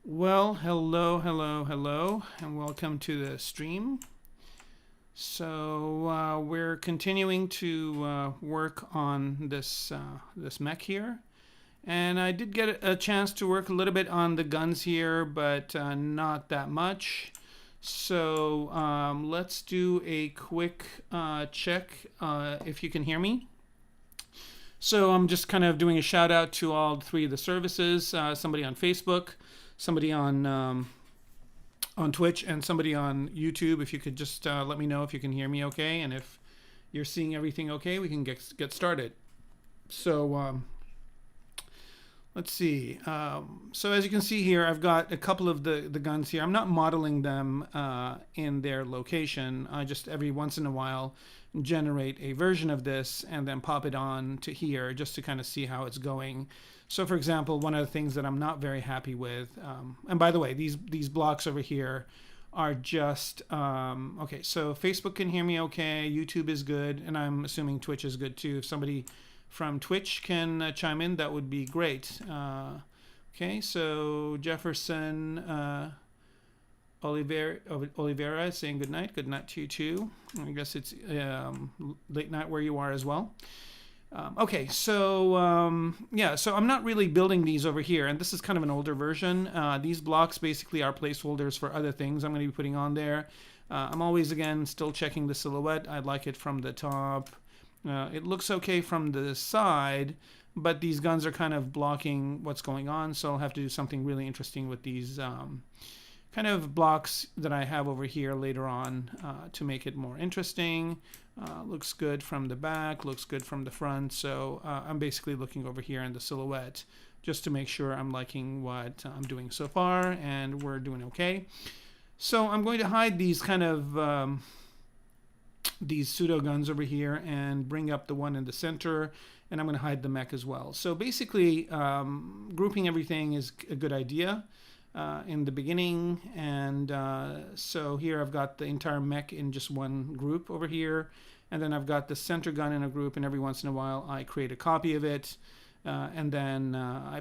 Well, hello, and welcome to the stream. We're continuing to work on this mech here, and I did get a chance to work a little bit on the guns here, but not that much. Let's do a quick check if you can hear me. So I'm just kind of doing a shout out to all three of the services. Somebody on Facebook, somebody on Twitch, and somebody on YouTube. If you could just let me know if you can hear me okay, and if you're seeing everything okay, we can get started. So let's see. So as you can see here, I've got a couple of the guns here. I'm not modeling them in their location. I just every once in a while generate a version of this and then pop it on to here just to kind of see how it's going. So for example, one of the things that I'm not very happy with, and by the way, these blocks over here are just, okay, so Facebook can hear me okay, YouTube is good, and I'm assuming Twitch is good too. If somebody from Twitch can chime in, that would be great. Okay, so Jefferson Oliveira is saying good night to you too. I guess it's late night where you are as well. Okay, so yeah, so I'm not really building these over here, and this is kind of an older version. These blocks basically are placeholders for other things I'm going to be putting on there. I'm always, again, still checking the silhouette. I like it from the top. It looks okay from the side, but these guns are kind of blocking what's going on, so I'll have to do something really interesting with these kind of blocks that I have over here later on to make it more interesting. Looks good from the back, looks good from the front, so I'm basically looking over here in the silhouette just to make sure I'm liking what I'm doing so far, and we're doing okay. So I'm going to hide these kind of these pseudo guns over here and bring up the one in the center, and I'm going to hide the mech as well. So basically grouping everything is a good idea in the beginning, and so here I've got the entire mech in just one group over here, and then I've got the center gun in a group, and every once in a while I create a copy of it, and then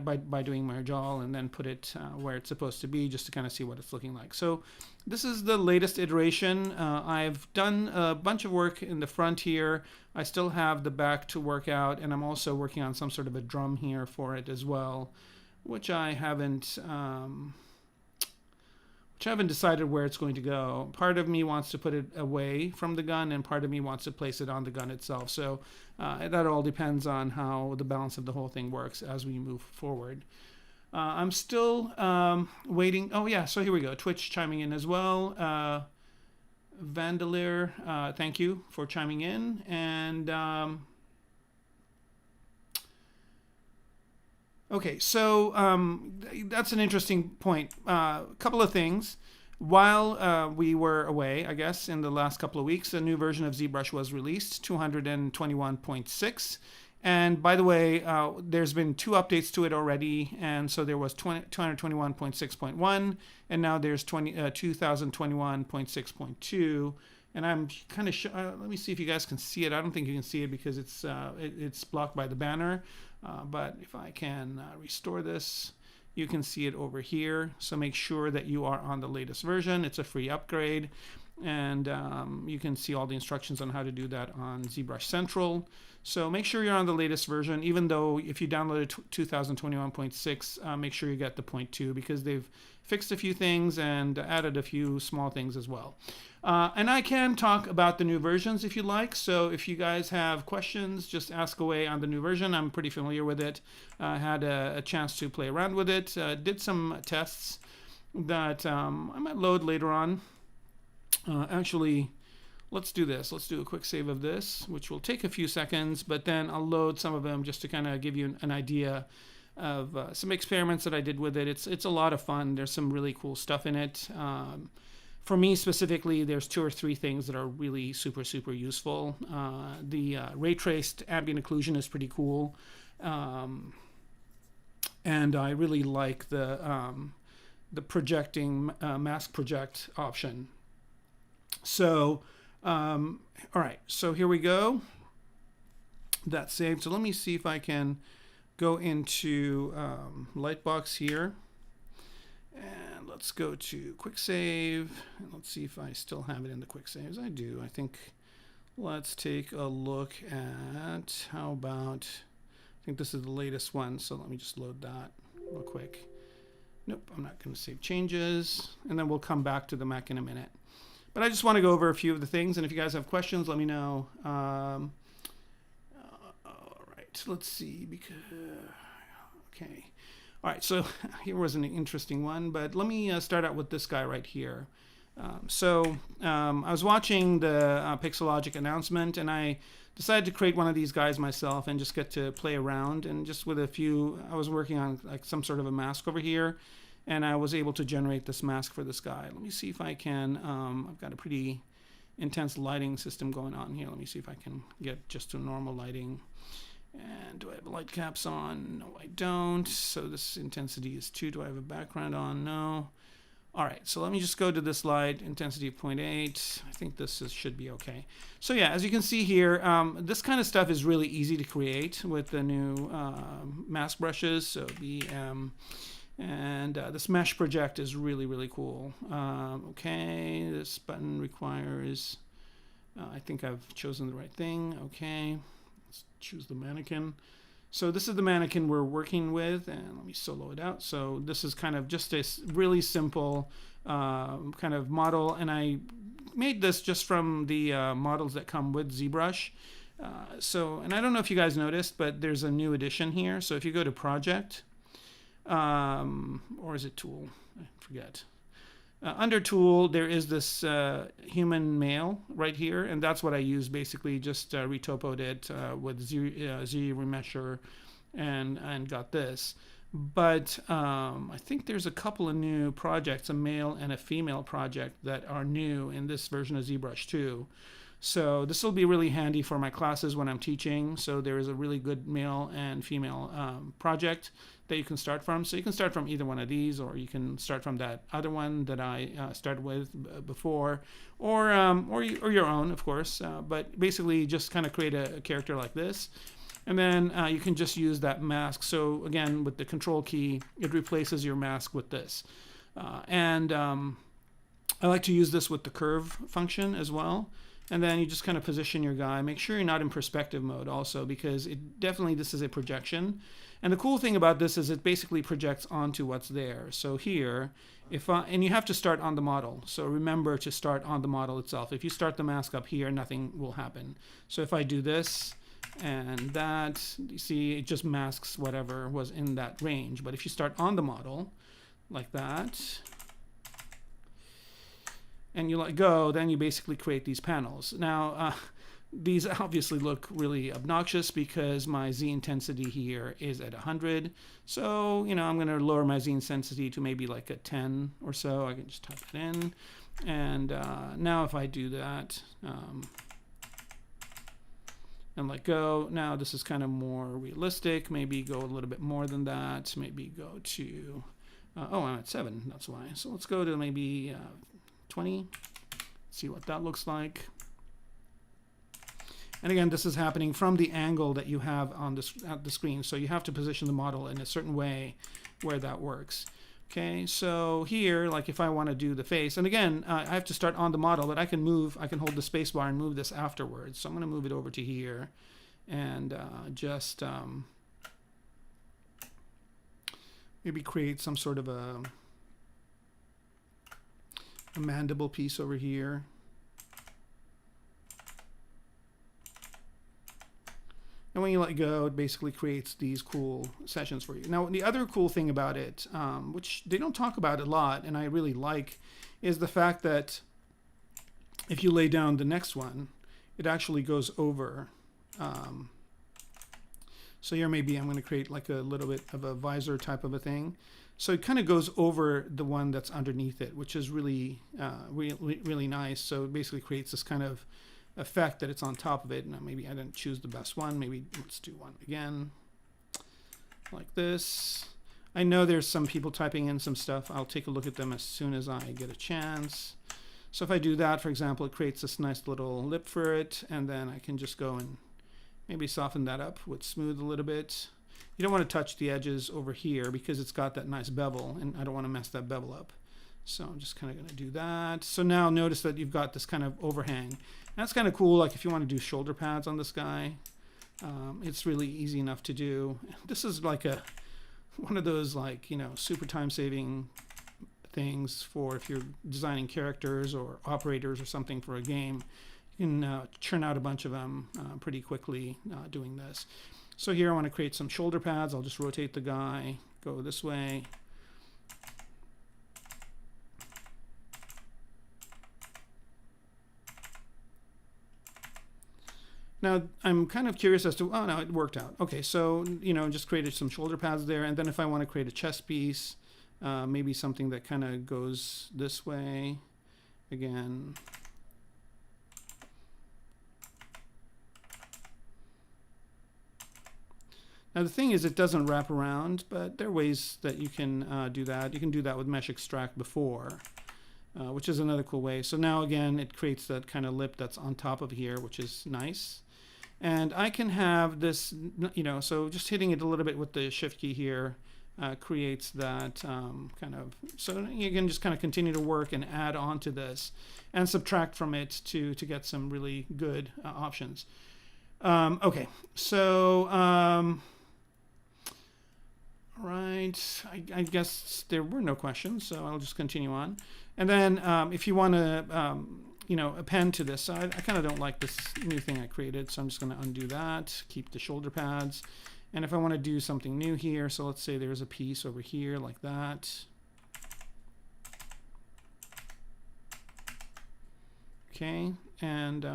by doing merge all, and then put it where it's supposed to be just to kind of see what it's looking like. So this is the latest iteration. I've done a bunch of work in the front here. I still have the back to work out, and I'm also working on some sort of a drum here for it as well, which I haven't decided where it's going to go. Part of me wants to put it away from the gun, and part of me wants to place it on the gun itself. So that all depends on how the balance of the whole thing works as we move forward. I'm still waiting. Oh yeah, so here we go. Twitch chiming in as well. Vandalier, thank you for chiming in. And okay, so that's an interesting point. A couple of things. While we were away, I guess, in the last couple of weeks, a new version of ZBrush was released, 221.6. And by the way, there's been 2 updates to it already. And so there was 221.6.1, and now there's 2021.6.2. And I'm kind of let me see if you guys can see it. I don't think you can see it because it's blocked by the banner. But if I can restore this, you can see it over here. So make sure that you are on the latest version. It's a free upgrade, and you can see all the instructions on how to do that on ZBrush Central. So make sure you're on the latest version, even though if you downloaded 2021.6, make sure you get the 0.2 because they've fixed a few things and added a few small things as well. And I can talk about the new versions if you like. So if you guys have questions, just ask away on the new version. I'm pretty familiar with it. I had a chance to play around with it. Did some tests that I might load later on. Actually, let's do this. Let's do a quick save of this, which will take a few seconds, but then I'll load some of them just to kind of give you an idea of some experiments that I did with it. It's a lot of fun. There's some really cool stuff in it. For me specifically, there's 2 or 3 things that are really super useful. The ray traced ambient occlusion is pretty cool, and I really like the projecting mask project option. So all right, so here we go. That's saved. So let me see if I can go into Lightbox here And let's go to quick save. And let's see if I still have it in the quick saves. I do. I think let's take a look at, how about, I think this is the latest one. So let me just load that real quick. Nope, I'm not going to save changes. And then we'll come back to the Mech in a minute. But I just want to go over a few of the things. And if you guys have questions, let me know. All right, let's see. Okay. All right, so here was an interesting one, but let me start out with this guy right here. I was watching the Pixologic announcement, and I decided to create one of these guys myself and just get to play around. And just with a few, I was working on like some sort of a mask over here, and I was able to generate this mask for this guy. Let me see if I can. I've got a pretty intense lighting system going on here. Let me see if I can get just to normal lighting. And do I have light caps on? No, I don't. So this intensity is 2. Do I have a background on? No. All right, so let me just go to this light, intensity of 0.8. I think this should be okay. So yeah, as you can see here, this kind of stuff is really easy to create with the new mask brushes. So BM, and this mesh project is really, really cool. Okay, this button requires, I think I've chosen the right thing. Okay. Choose the mannequin. So this is the mannequin we're working with, and let me solo it out. So this is kind of just a really simple kind of model, and I made this just from the models that come with ZBrush. And I don't know if you guys noticed, but there's a new addition here. So if you go to Project, or is it Tool? I forget. Under Tool, there is this human male right here, and that's what I use basically. Just retopoed it with Z remesher and got this. But I think there's a couple of new projects, a male and a female project, that are new in this version of ZBrush 2. So this will be really handy for my classes when I'm teaching. So there is a really good male and female project that you can start from. So you can start from either one of these, or you can start from that other one that I started with before, or your own, of course. But basically, just kind of create a character like this, and then you can just use that mask. So again, with the Control key, it replaces your mask with this, and I like to use this with the curve function as well. And then you just kind of position your guy. Make sure you're not in perspective mode also, because this is a projection. And the cool thing about this is it basically projects onto what's there. So here, and you have to start on the model. So remember to start on the model itself. If you start the mask up here, nothing will happen. So if I do this and that, you see it just masks whatever was in that range. But if you start on the model like that, and you let go, then you basically create these panels. Now, these obviously look really obnoxious because my Z intensity here is at 100. So, I'm going to lower my Z intensity to maybe like a 10 or so. I can just type it in. And now if I do that and let go, now this is kind of more realistic. Maybe go a little bit more than that. Maybe go to, I'm at 7, that's why. So let's go to maybe 20, see what that looks like. And again, this is happening from the angle that you have on at the screen. So you have to position the model in a certain way where that works. Okay, so here, like if I want to do the face, and again, I have to start on the model, but I can hold the space bar and move this afterwards. So I'm going to move it over to here and just maybe create some sort of a mandible piece over here. And when you let go, it basically creates these cool sessions for you. Now, the other cool thing about it, which they don't talk about a lot, and I really like, is the fact that if you lay down the next one, it actually goes over. So here maybe I'm going to create like a little bit of a visor type of a thing. So it kind of goes over the one that's underneath it, which is really, really nice. So it basically creates this kind of effect that it's on top of it. Now maybe I didn't choose the best one. Maybe let's do one again, like this. I know there's some people typing in some stuff. I'll take a look at them as soon as I get a chance. So if I do that, for example, it creates this nice little lip for it, and then I can just go and maybe soften that up with smooth a little bit. You don't want to touch the edges over here because it's got that nice bevel, and I don't want to mess that bevel up. So I'm just kind of going to do that. So now notice that you've got this kind of overhang. That's kind of cool, like if you want to do shoulder pads on this guy. It's really easy enough to do. This is like one of those, like, you know, super time-saving things for if you're designing characters or operators or something for a game. You can churn out a bunch of them pretty quickly doing this. So here I want to create some shoulder pads. I'll just rotate the guy, go this way. Now, I'm kind of curious as to, oh no, it worked out. Okay, so, you know, just created some shoulder pads there. And then if I want to create a chest piece, maybe something that kind of goes this way, again. Now the thing is, it doesn't wrap around, but there are ways that you can do that. You can do that with Mesh Extract before, which is another cool way. So now again, it creates that kind of lip that's on top of here, which is nice. And I can have this, you know, so just hitting it a little bit with the shift key here creates that kind of, so you can just kind of continue to work and add on to this and subtract from it to get some really good options. Okay, so, right, I guess there were no questions, so I'll just continue on. And then if you want to, you know, append to this, I kind of don't like this new thing I created, so I'm just going to undo that, keep the shoulder pads. And if I want to do something new here, so let's say there's a piece over here like that. Okay, and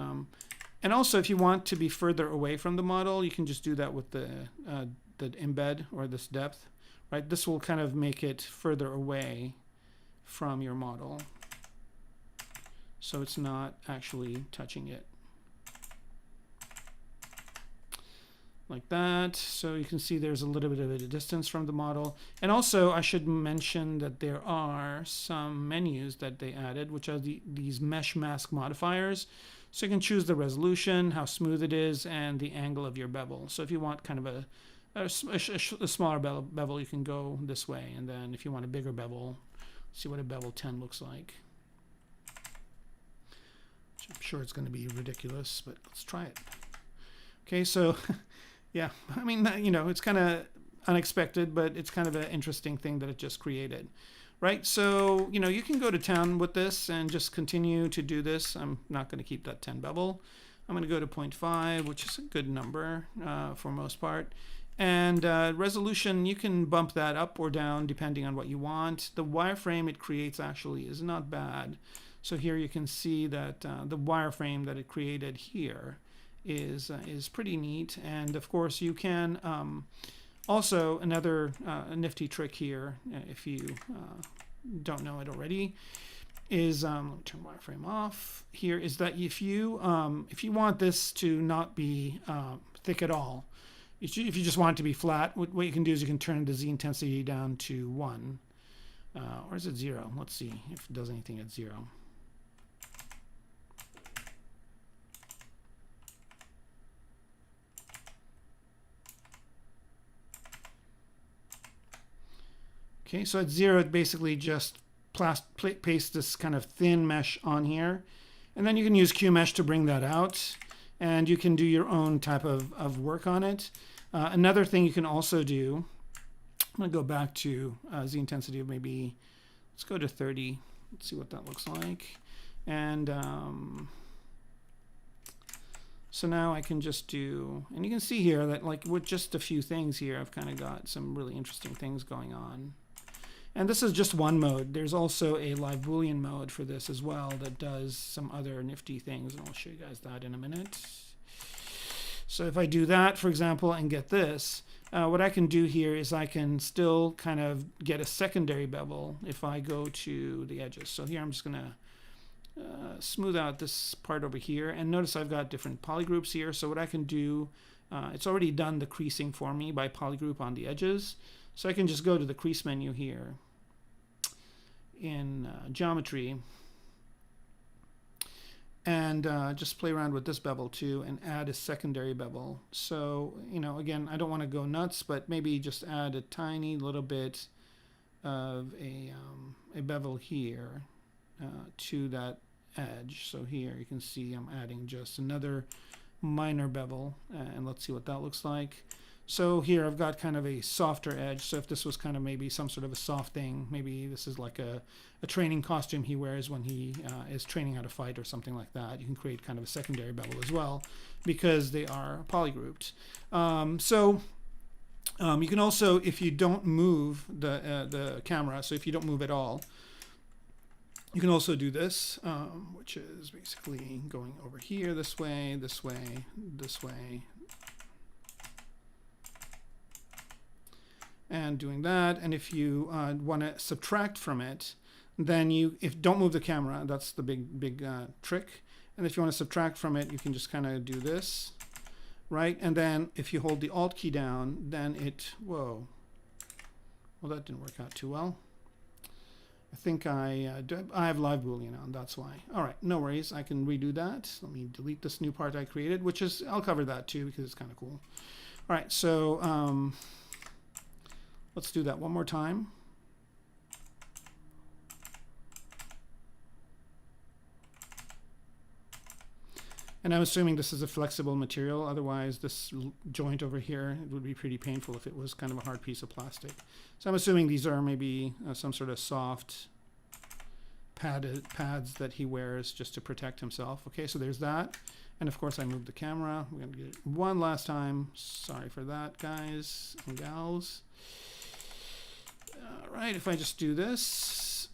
also if you want to be further away from the model, you can just do that with the embed or this depth, right? This will kind of make it further away from your model, so it's not actually touching it. Like that. So you can see there's a little bit of a distance from the model. And also I should mention that there are some menus that they added, which are these mesh mask modifiers. So you can choose the resolution, how smooth it is, and the angle of your bevel. So if you want kind of a smaller bevel, you can go this way. And then if you want a bigger bevel, see what a bevel 10 looks like. Which I'm sure it's going to be ridiculous, but let's try it. Okay, so yeah, I mean, you know, it's kind of unexpected, but it's kind of an interesting thing that it just created, right? So, you know, you can go to town with this and just continue to do this. I'm not going to keep that 10 bevel. I'm going to go to 0.5, which is a good number for most part. And resolution, you can bump that up or down depending on what you want. The wireframe it creates actually is not bad. So here you can see that the wireframe that it created here is pretty neat. And of course you can also, another nifty trick here, if you don't know it already, is let me turn wireframe off here, is that if you want this to not be thick at all, if you just want it to be flat, what you can do is you can turn the Z intensity down to 1, or is it 0? Let's see if it does anything at 0. Okay, so at 0, it basically just paste this kind of thin mesh on here. And then you can use QMesh to bring that out. And you can do your own type of work on it. Another thing you can also do, I'm going to go back to Z intensity of maybe, let's go to 30. Let's see what that looks like. And so now I can just do, and you can see here that like with just a few things here, I've kind of got some really interesting things going on. And this is just one mode. There's also a live Boolean mode for this as well that does some other nifty things, and I'll show you guys that in a minute. So if I do that, for example, and get this, what I can do here is I can still kind of get a secondary bevel if I go to the edges. So here I'm just going to smooth out this part over here. And notice I've got different polygroups here. So what I can do, it's already done the creasing for me by polygroup on the edges. So I can just go to the crease menu here in geometry. and just play around with this bevel too and add a secondary bevel. So, you know, again, I don't want to go nuts, but maybe just add a tiny little bit of a bevel here to that edge. So here you can see I'm adding just another minor bevel, and let's see what that looks like. So here I've got kind of a softer edge. So if this was kind of maybe some sort of a soft thing, maybe this is like a training costume he wears when he is training how to fight or something like that, you can create kind of a secondary bevel as well because they are polygrouped. You can also, if you don't move the camera, so if you don't move at all, you can also do this, which is basically going over here this way, this way, this way, and doing that. And if you want to subtract from it, then don't move the camera. That's the big trick. And if you want to subtract from it, you can just kind of do this, right? And then if you hold the Alt key down, then whoa. Well, that didn't work out too well. I think I have live Boolean on, that's why. All right, no worries, I can redo that. Let me delete this new part I created, which is, I'll cover that too because it's kind of cool. All right, so let's do that one more time. And I'm assuming this is a flexible material, otherwise this joint over here, it would be pretty painful if it was kind of a hard piece of plastic. So I'm assuming these are maybe some sort of soft pads that he wears just to protect himself. Okay, so there's that. And of course I moved the camera. We're gonna get it one last time. Sorry for that, guys and gals. All right, if I just do this,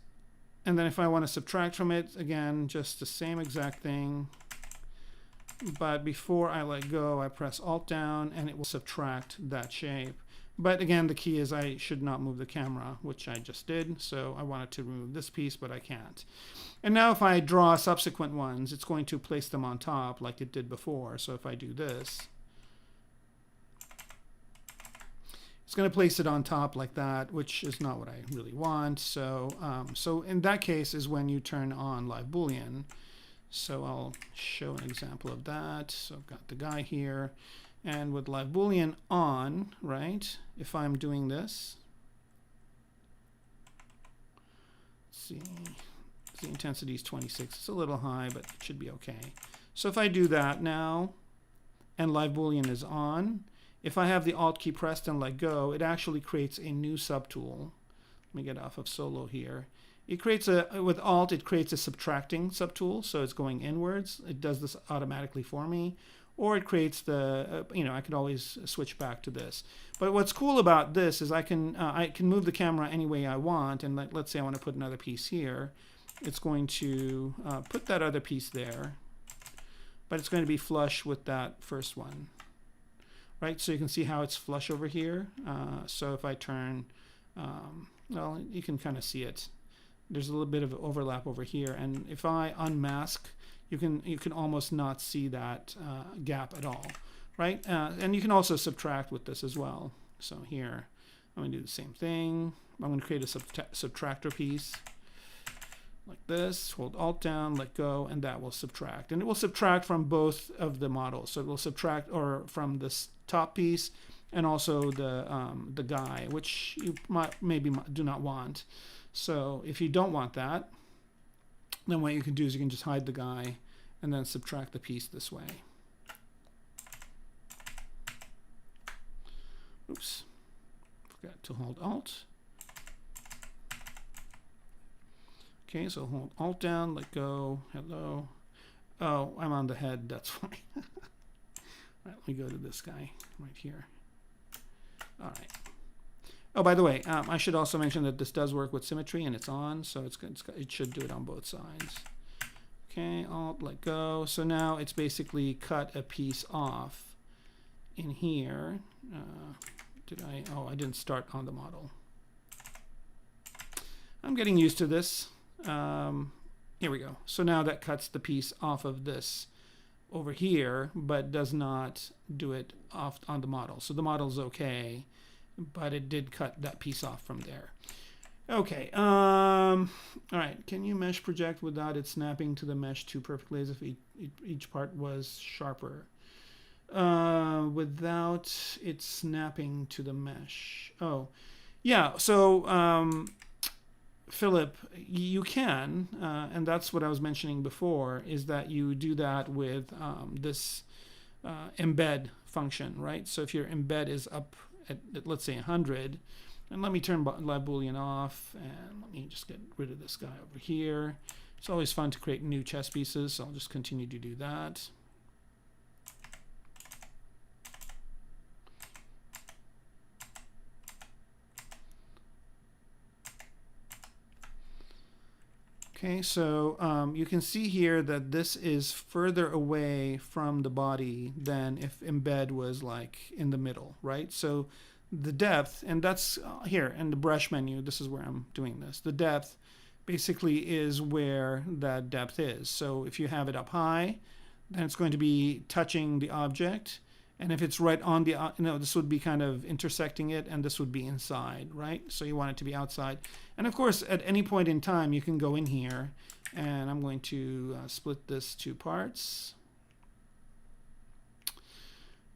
and then if I want to subtract from it, again, just the same exact thing. But before I let go, I press Alt down and it will subtract that shape. But again, the key is I should not move the camera, which I just did. So I wanted to remove this piece, but I can't. And now if I draw subsequent ones, it's going to place them on top like it did before. So if I do this, it's going to place it on top like that, which is not what I really want. So, so in that case is when you turn on live Boolean. So I'll show an example of that. So I've got the guy here, and with live Boolean on, right, if I'm doing this, let's see, the intensity is 26. It's a little high, but it should be okay. So if I do that now, and live Boolean is on, if I have the Alt key pressed and let go, it actually creates a new subtool. Let me get off of solo here. It creates with Alt, it creates a subtracting subtool, so it's going inwards. It does this automatically for me. Or it creates the, I could always switch back to this. But what's cool about this is I can move the camera any way I want, and let's say I want to put another piece here. It's going to put that other piece there, but it's going to be flush with that first one. Right, so you can see how it's flush over here. So if I turn, well, you can kind of see it. There's a little bit of overlap over here, and if I unmask, you can almost not see that gap at all, right? And you can also subtract with this as well. So here, I'm going to do the same thing. I'm going to create a subtractor piece like this. Hold Alt down, let go, and that will subtract. And it will subtract from both of the models. So it will subtract from this top piece and also the guy, which you maybe do not want. So if you don't want that, then what you can do is you can just hide the guy and then subtract the piece this way. Oops, forgot to hold Alt. Okay, so hold Alt down, let go, hello. Oh, I'm on the head, that's why. All right, let me go to this guy right here. All right. Oh, by the way, I should also mention that this does work with symmetry, and it's on, so it should do it on both sides. Okay, Alt, let go. So now it's basically cut a piece off in here. Oh, I didn't start on the model. I'm getting used to this. Here we go. So now that cuts the piece off of this over here, but does not do it off on the model. So the model's okay, but it did cut that piece off from there. Okay. All right. Can you mesh project without it snapping to the mesh too perfectly as if each part was sharper? Without it snapping to the mesh. Oh, yeah. So, Philip, you can, and that's what I was mentioning before, is that you do that with this embed function, right? So if your embed is up at let's say 100, and let me turn live boolean off, and let me just get rid of this guy over here. It's always fun to create new chess pieces, so I'll just continue to do that. Okay, so you can see here that this is further away from the body than if embed was like in the middle, right? So the depth, and that's here in the brush menu, this is where I'm doing this. The depth basically is where that depth is. So if you have it up high, then it's going to be touching the object. And if it's right on the, this would be kind of intersecting it, and this would be inside, right? So you want it to be outside. And of course, at any point in time, you can go in here, and I'm going to split this two parts.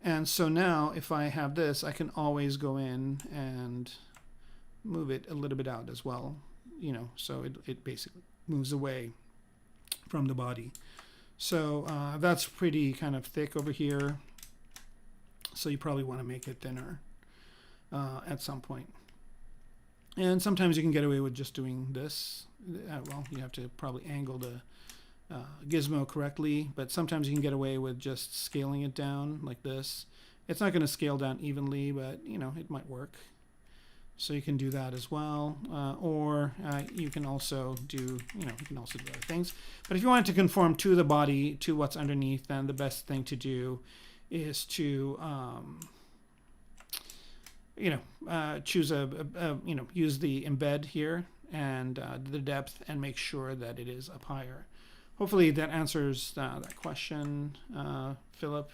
And so now, if I have this, I can always go in and move it a little bit out as well, so it basically moves away from the body. So that's pretty kind of thick over here. So you probably want to make it thinner at some point. And sometimes you can get away with just doing this. Well, you have to probably angle the gizmo correctly, but sometimes you can get away with just scaling it down like this. It's not going to scale down evenly, but it might work. So you can do that as well, or you can also do other things. But if you want it to conform to the body, to what's underneath, then the best thing to do is to choose use the embed here and the depth, and make sure that it is up higher. Hopefully that answers that question, Philip.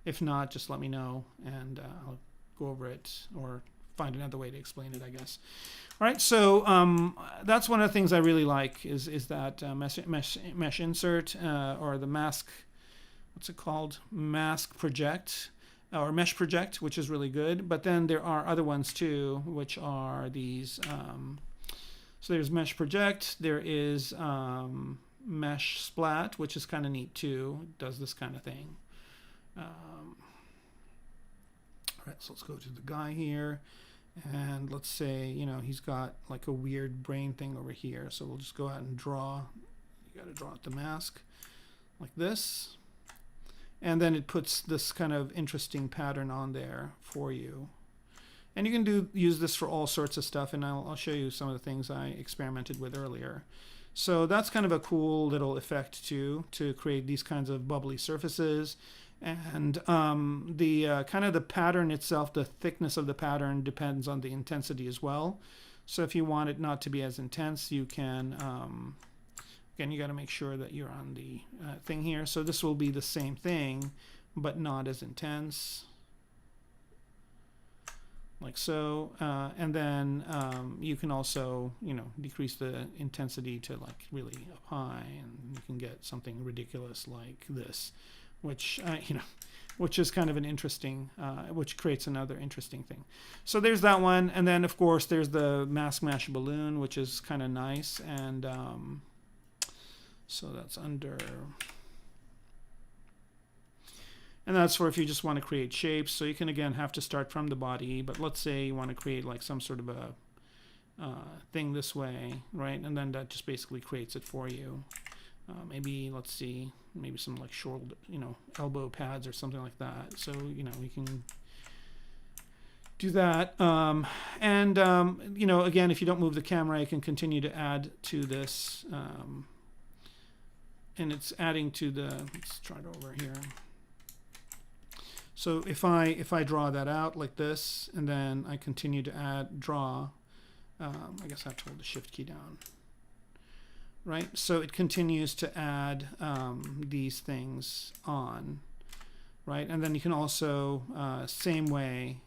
If not, just let me know, and I'll go over it or find another way to explain it, I guess. All right, so that's one of the things I really like is that mesh insert or the mask. What's it called? Mask project or mesh project, which is really good. But then there are other ones too, which are these. So there's mesh project. There is mesh splat, which is kind of neat too. It does this kind of thing. All right, so let's go to the guy here, and let's say he's got like a weird brain thing over here. So we'll just go out and draw. You got to draw out the mask like this. And then it puts this kind of interesting pattern on there for you. And you can use this for all sorts of stuff, and I'll show you some of the things I experimented with earlier. So that's kind of a cool little effect too, to create these kinds of bubbly surfaces. And the kind of the pattern itself, the thickness of the pattern depends on the intensity as well. So if you want it not to be as intense, you can again, you got to make sure that you're on the thing here. So this will be the same thing, but not as intense, like so. And then you can also, decrease the intensity to like really up high, and you can get something ridiculous like this, which which is kind of an interesting, which creates another interesting thing. So there's that one, and then of course there's the mask mesh balloon, which is kind of nice, and so that's under, and that's for if you just want to create shapes. So you can again have to start from the body, but let's say you want to create like some sort of a thing this way, right? And then that just basically creates it for you. Maybe let's see, maybe some like shoulder, elbow pads or something like that. So we can do that. And again, if you don't move the camera, you can continue to add to this. And it's adding to the, let's try it over here. So if I draw that out like this, and then I continue to draw, I guess I have to hold the shift key down. Right, so it continues to add these things on, right? And then you can also, same way,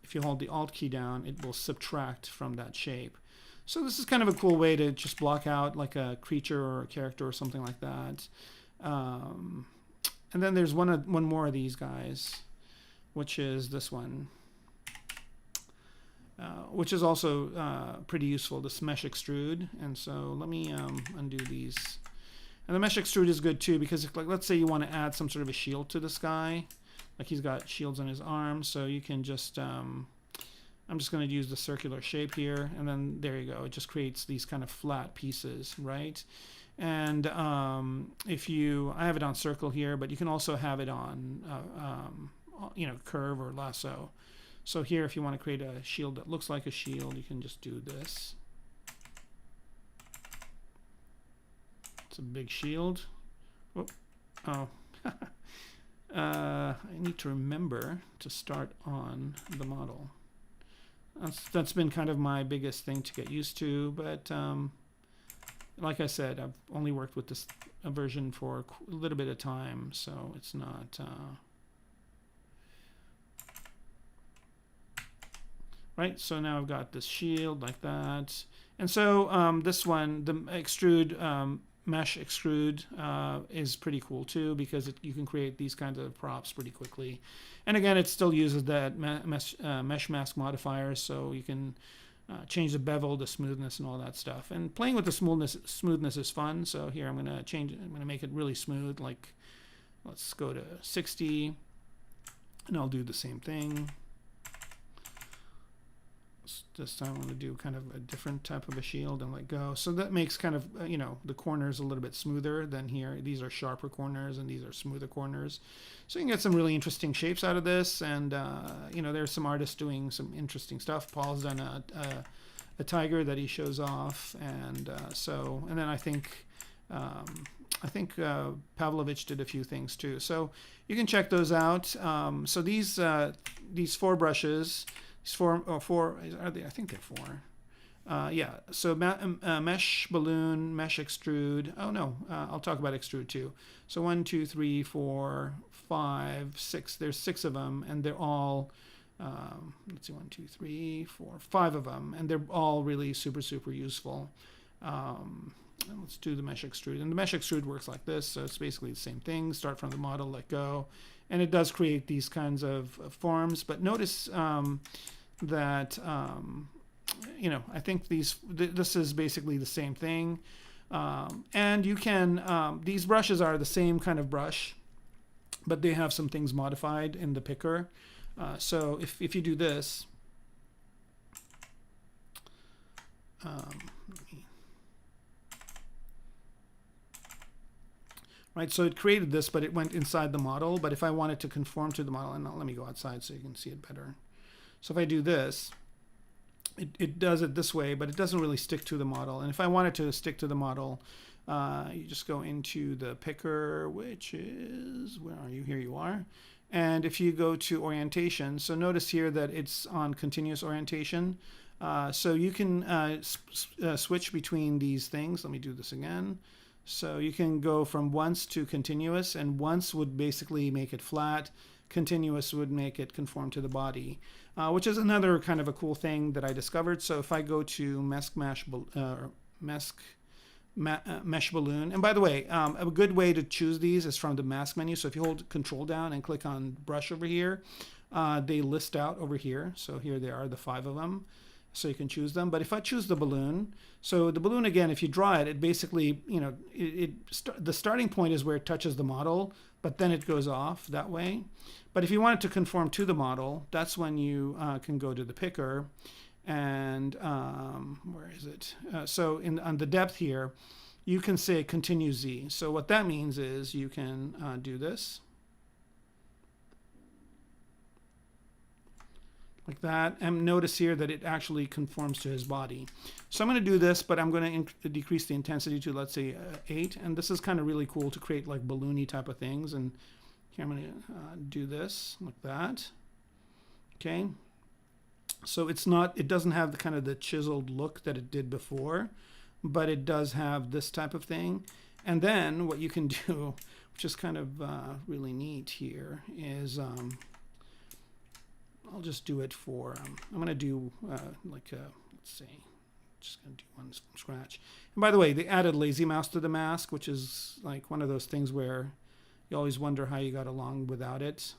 if you hold the Alt key down, it will subtract from that shape. So this is kind of a cool way to just block out like a creature or a character or something like that. And then there's one more of these guys, which is this one, which is also pretty useful, this Mesh Extrude. And so let me undo these. And the Mesh Extrude is good too, because if, like, let's say you want to add some sort of a shield to this guy, like he's got shields on his arms, so you can just, I'm just going to use the circular shape here, and then there you go. It just creates these kind of flat pieces, right? And if you, I have it on circle here, but you can also have it on, you know, curve or lasso. So here, if you want to create a shield that looks like a shield, you can just do this. It's a big shield. Oh. I need to remember to start on the model. That's been kind of my biggest thing to get used to, but like I said, I've only worked with this version for a little bit of time, so it's not right. So now I've got this shield like that, and so this one, the extrude, Mesh Extrude, is pretty cool too, because you can create these kinds of props pretty quickly. And again, it still uses that mesh mask modifier, so you can change the bevel, the smoothness, and all that stuff. And playing with the smoothness is fun. So here I'm going to change it. I'm going to make it really smooth. Like, let's go to 60, and I'll do the same thing. This time I'm going to do kind of a different type of a shield and let go. So that makes kind of, you know, the corners a little bit smoother than here. These are sharper corners and these are smoother corners. So you can get some really interesting shapes out of this. And, you know, there's some artists doing some interesting stuff. Paul's done a tiger that he shows off. And and then I think Pavlovich did a few things too. So you can check those out. So these 4 brushes, four, are they? I think they're 4. Yeah, so mesh balloon, mesh extrude. Oh no, I'll talk about extrude too. So 1, 2, 3, 4, 5, 6. There's 6 of them, and they're all, let's see, 1, 2, 3, 4, 5 of them, and they're all really super useful. And let's do the mesh extrude. And the mesh extrude works like this, so it's basically the same thing. Start from the model, let go. And it does create these kinds of forms. But notice that, you know, I think this is basically the same thing. And you can, these brushes are the same kind of brush, but they have some things modified in the picker. So if you do this, right, so it created this, but it went inside the model. But if I wanted to conform to the model, and now let me go outside so you can see it better. So if I do this, it does it this way, but it doesn't really stick to the model. And if I wanted to stick to the model, you just go into the picker, which is, where are you? Here you are. And if you go to orientation, so notice here that it's on continuous orientation. So you can switch between these things. Let me do this again. So you can go from once to continuous, and once would basically make it flat. Continuous would make it conform to the body, which is another kind of a cool thing that I discovered. So if I go to Mesh Balloon, and by the way, a good way to choose these is from the mask menu. So if you hold Control down and click on brush over here, they list out over here. So here they are, the 5 of them. So you can choose them. But if I choose the balloon, so the balloon, again, if you draw it, it basically, you know, the starting point is where it touches the model, but then it goes off that way. But if you want it to conform to the model, that's when you can go to the picker. And where is it? So on the depth here, you can say continue Z. So what that means is you can do this. Like that, and notice here that it actually conforms to his body. So I'm going to do this, but I'm going to decrease the intensity to, let's say, 8. And this is kind of really cool to create like balloony type of things. And here I'm going to do this like that. Okay. So it doesn't have the kind of the chiseled look that it did before, but it does have this type of thing. And then what you can do, which is kind of really neat here, is I'll just do it for, I'm going to do let's see, just going to do one from scratch. And by the way, they added lazy mouse to the mask, which is like one of those things where you always wonder how you got along without it,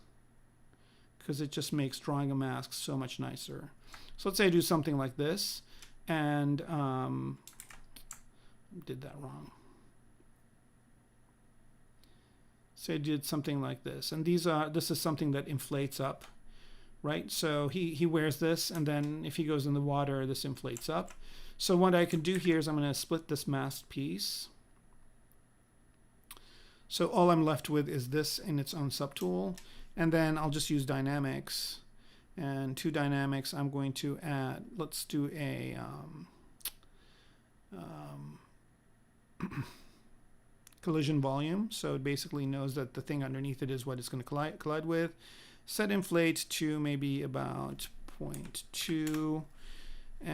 because it just makes drawing a mask so much nicer. So let's say I do something like this, and did that wrong. Say I did something like this, and this is something that inflates up, right? So he wears this, and then if he goes in the water, this inflates up. So what I can do here is I'm going to split this masked piece. So all I'm left with is this in its own subtool, and then I'll just use dynamics. And to dynamics, I'm going to add, let's do a collision volume. So it basically knows that the thing underneath it is what it's going to collide with. Set inflate to maybe about 0.2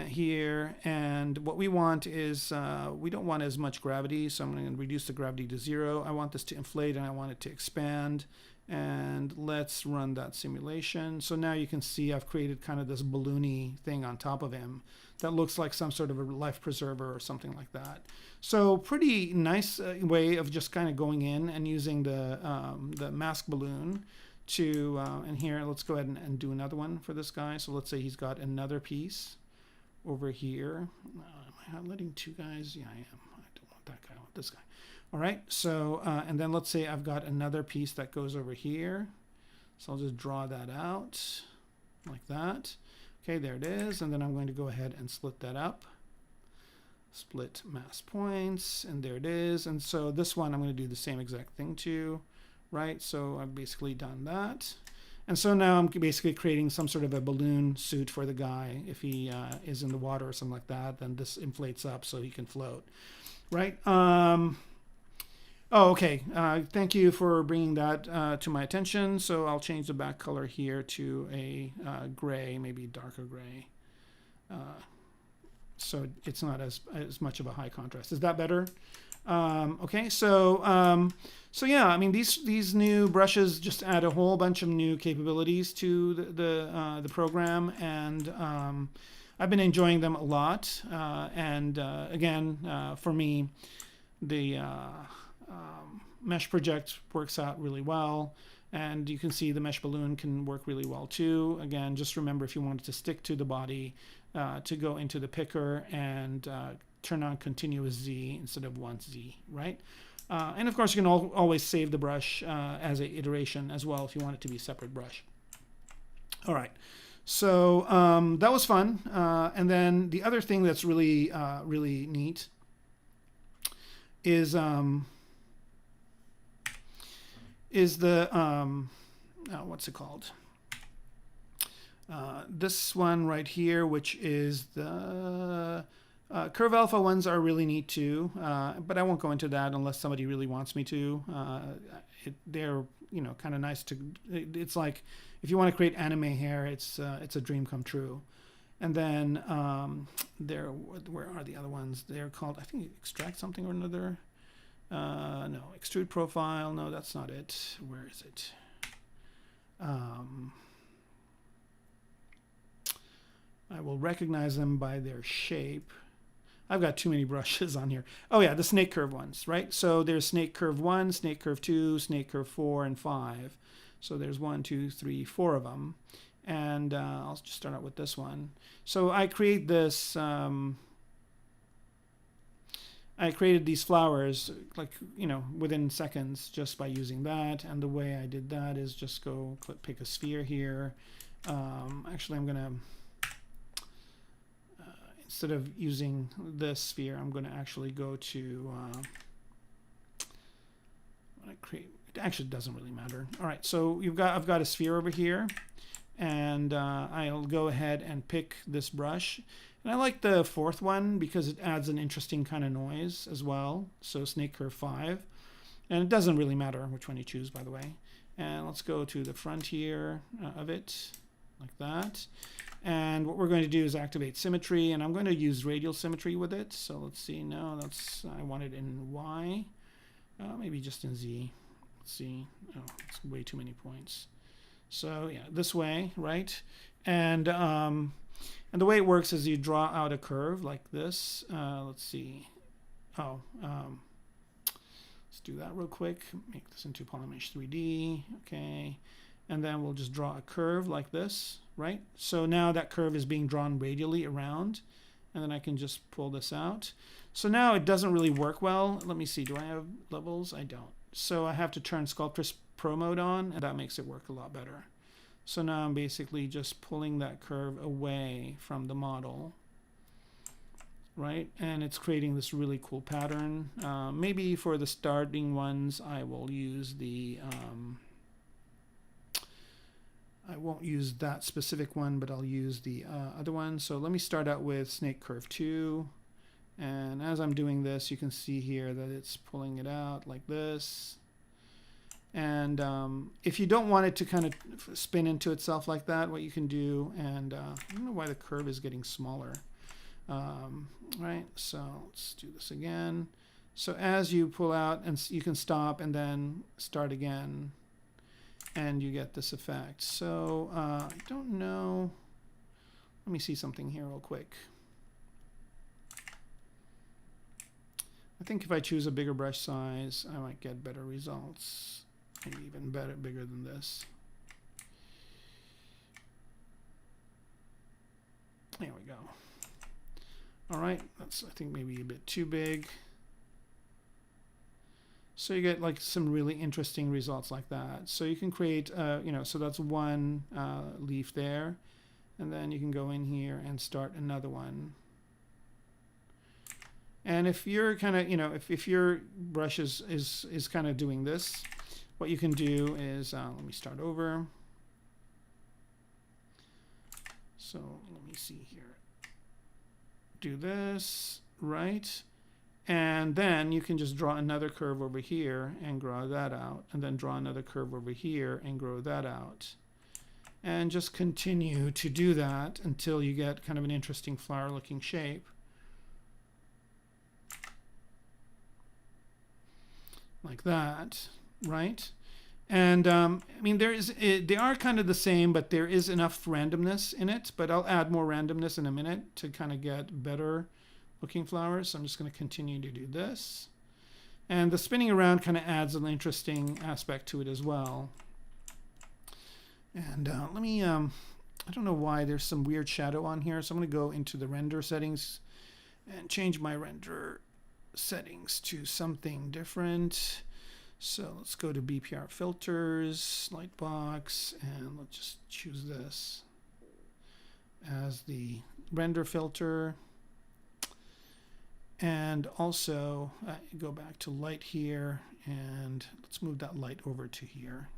here. And what we want is, we don't want as much gravity, so I'm going to reduce the gravity to 0. I want this to inflate, and I want it to expand. And let's run that simulation. So now you can see I've created kind of this balloony thing on top of him that looks like some sort of a life preserver or something like that. So pretty nice way of just kind of going in and using the mask balloon to, and here, let's go ahead and do another one for this guy. So let's say he's got another piece over here. Am I letting two guys? Yeah, I am. I don't want that guy, I want this guy. All right, so, and then let's say I've got another piece that goes over here. So I'll just draw that out like that. Okay, there it is. And then I'm going to go ahead and split that up. Split mask points, and there it is. And so this one I'm going to do the same exact thing to, right? So I've basically done that. And so now I'm basically creating some sort of a balloon suit for the guy. If he is in the water or something like that, then this inflates up so he can float, right? Oh, okay. Thank you for bringing that to my attention. So I'll change the back color here to a gray, maybe darker gray. So it's not as much of a high contrast. Is that better? Okay, so yeah, I mean these new brushes just add a whole bunch of new capabilities to the program, and I've been enjoying them a lot. And again, for me, the mesh project works out really well, and you can see the mesh balloon can work really well too. Again, just remember, if you wanted to stick to the body, to go into the picker and turn on continuous Z instead of once Z, right? And of course, you can always save the brush as an iteration as well if you want it to be a separate brush. All right, so that was fun. And then the other thing that's really, really neat is the, what's it called? This one right here, which is the Curve Alpha ones, are really neat too, but I won't go into that unless somebody really wants me to. They're, you know, kind of nice to. It's like if you want to create anime hair, it's a dream come true. And then where are the other ones? They're called, I think, Extract something or another. No, Extrude Profile. No, that's not it. Where is it? I will recognize them by their shape. I've got too many brushes on here. Oh yeah, the snake curve ones, right? So there's snake curve 1, snake curve 2, snake curve 4, and 5. So there's 1, 2, 3, 4 of them. And I'll just start out with this one. So I create this, I created these flowers, like, you know, within seconds just by using that. And the way I did that is just go pick a sphere here. Actually, I'm going to, instead of using this sphere, I'm going to actually go to, it actually doesn't really matter. All right, so I've got a sphere over here, and I'll go ahead and pick this brush. And I like the fourth one because it adds an interesting kind of noise as well. So snake curve 5. And it doesn't really matter which one you choose, by the way. And let's go to the frontier of it, like that. And what we're going to do is activate symmetry, and I'm going to use radial symmetry with it. So let's see. No, I want it in Y. Maybe just in Z. Let's see. Oh, it's way too many points. So yeah, this way, right? And the way it works is you draw out a curve like this. Let's see. Oh, let's do that real quick. Make this into Polymesh 3D. Okay. And then we'll just draw a curve like this, right? So now that curve is being drawn radially around. And then I can just pull this out. So now it doesn't really work well. Let me see. Do I have levels? I don't. So I have to turn Sculptris Pro mode on, and that makes it work a lot better. So now I'm basically just pulling that curve away from the model, right? And it's creating this really cool pattern. Maybe for the starting ones, I will use the, I won't use that specific one, but I'll use the other one. So let me start out with Snake Curve 2. And as I'm doing this, you can see here that it's pulling it out like this. And if you don't want it to kind of spin into itself like that, what you can do, and I don't know why the curve is getting smaller. Right, so let's do this again. So as you pull out, and you can stop and then start again, and you get this effect. So I don't know. Let me see something here real quick. I think if I choose a bigger brush size, I might get better results. Maybe even better, bigger than this. There we go. All right, that's I think maybe a bit too big. So you get like some really interesting results like that. So you can create, you know, so that's one leaf there, and then you can go in here and start another one. And if you're kind of, you know, if your brush is kind of doing this, what you can do is, let me start over. So let me see here. Do this, right? And then you can just draw another curve over here and grow that out. And then draw another curve over here and grow that out. And just continue to do that until you get kind of an interesting flower looking shape. Like that, right? And I mean, they are kind of the same, but there is enough randomness in it. But I'll add more randomness in a minute to kind of get better looking flowers. So I'm just going to continue to do this. And the spinning around kind of adds an interesting aspect to it as well. And let me, I don't know why there's some weird shadow on here. So I'm going to go into the render settings and change my render settings to something different. So let's go to BPR filters, lightbox, and let's just choose this as the render filter. And also go back to light here, and let's move that light over to here.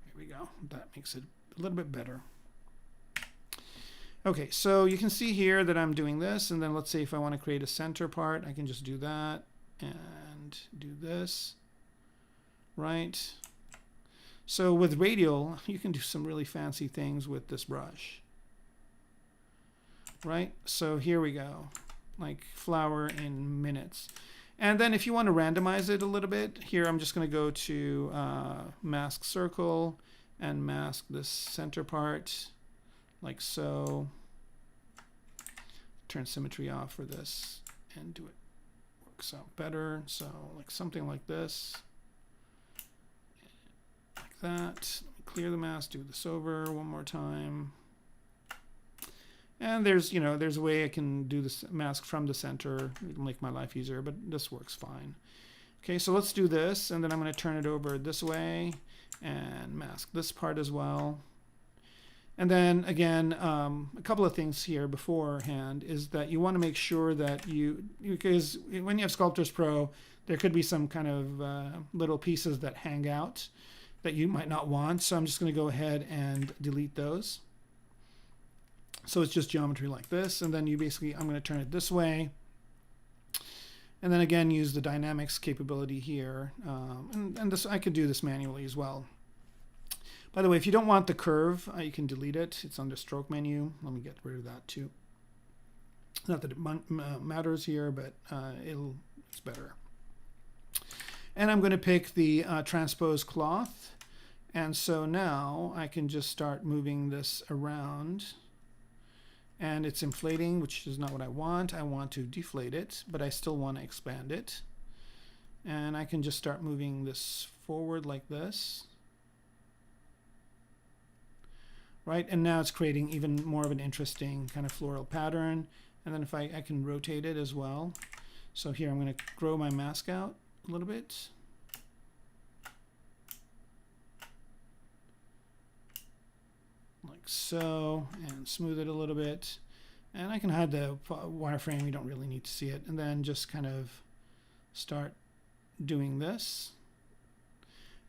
Here we go. That makes it a little bit better. Okay, so you can see here that I'm doing this, and then let's say if I want to create a center part, I can just do that and do this, right? So with radial, you can do some really fancy things with this brush, right? So here we go, like flower in minutes. And then if you want to randomize it a little bit, here I'm just going to go to mask circle and mask this center part, like so. Turn symmetry off for this and do it works out better. So like something like this, like that. Let me clear the mask, do this over one more time. And there's, you know, there's a way I can do this mask from the center. It'll make my life easier, but this works fine. Okay, so let's do this, and then I'm going to turn it over this way and mask this part as well. And then again, a couple of things here beforehand is that you want to make sure that because when you have Sculptris Pro, there could be some kind of little pieces that hang out that you might not want. So I'm just going to go ahead and delete those. So it's just geometry like this. And then you basically, I'm going to turn it this way. And then again, use the dynamics capability here. And this, I could do this manually as well. By the way, if you don't want the curve, you can delete it. It's under stroke menu. Let me get rid of that too. Not that it matters here, but it's better. And I'm going to pick the transpose cloth. And so now I can just start moving this around, and it's inflating, which is not what I want. I want to deflate it, but I still want to expand it. And I can just start moving this forward like this. Right, and now it's creating even more of an interesting kind of floral pattern. And then if I can rotate it as well. So here I'm going to grow my mask out a little bit. Like so, and smooth it a little bit. And I can hide the wireframe, you don't really need to see it. And then just kind of start doing this.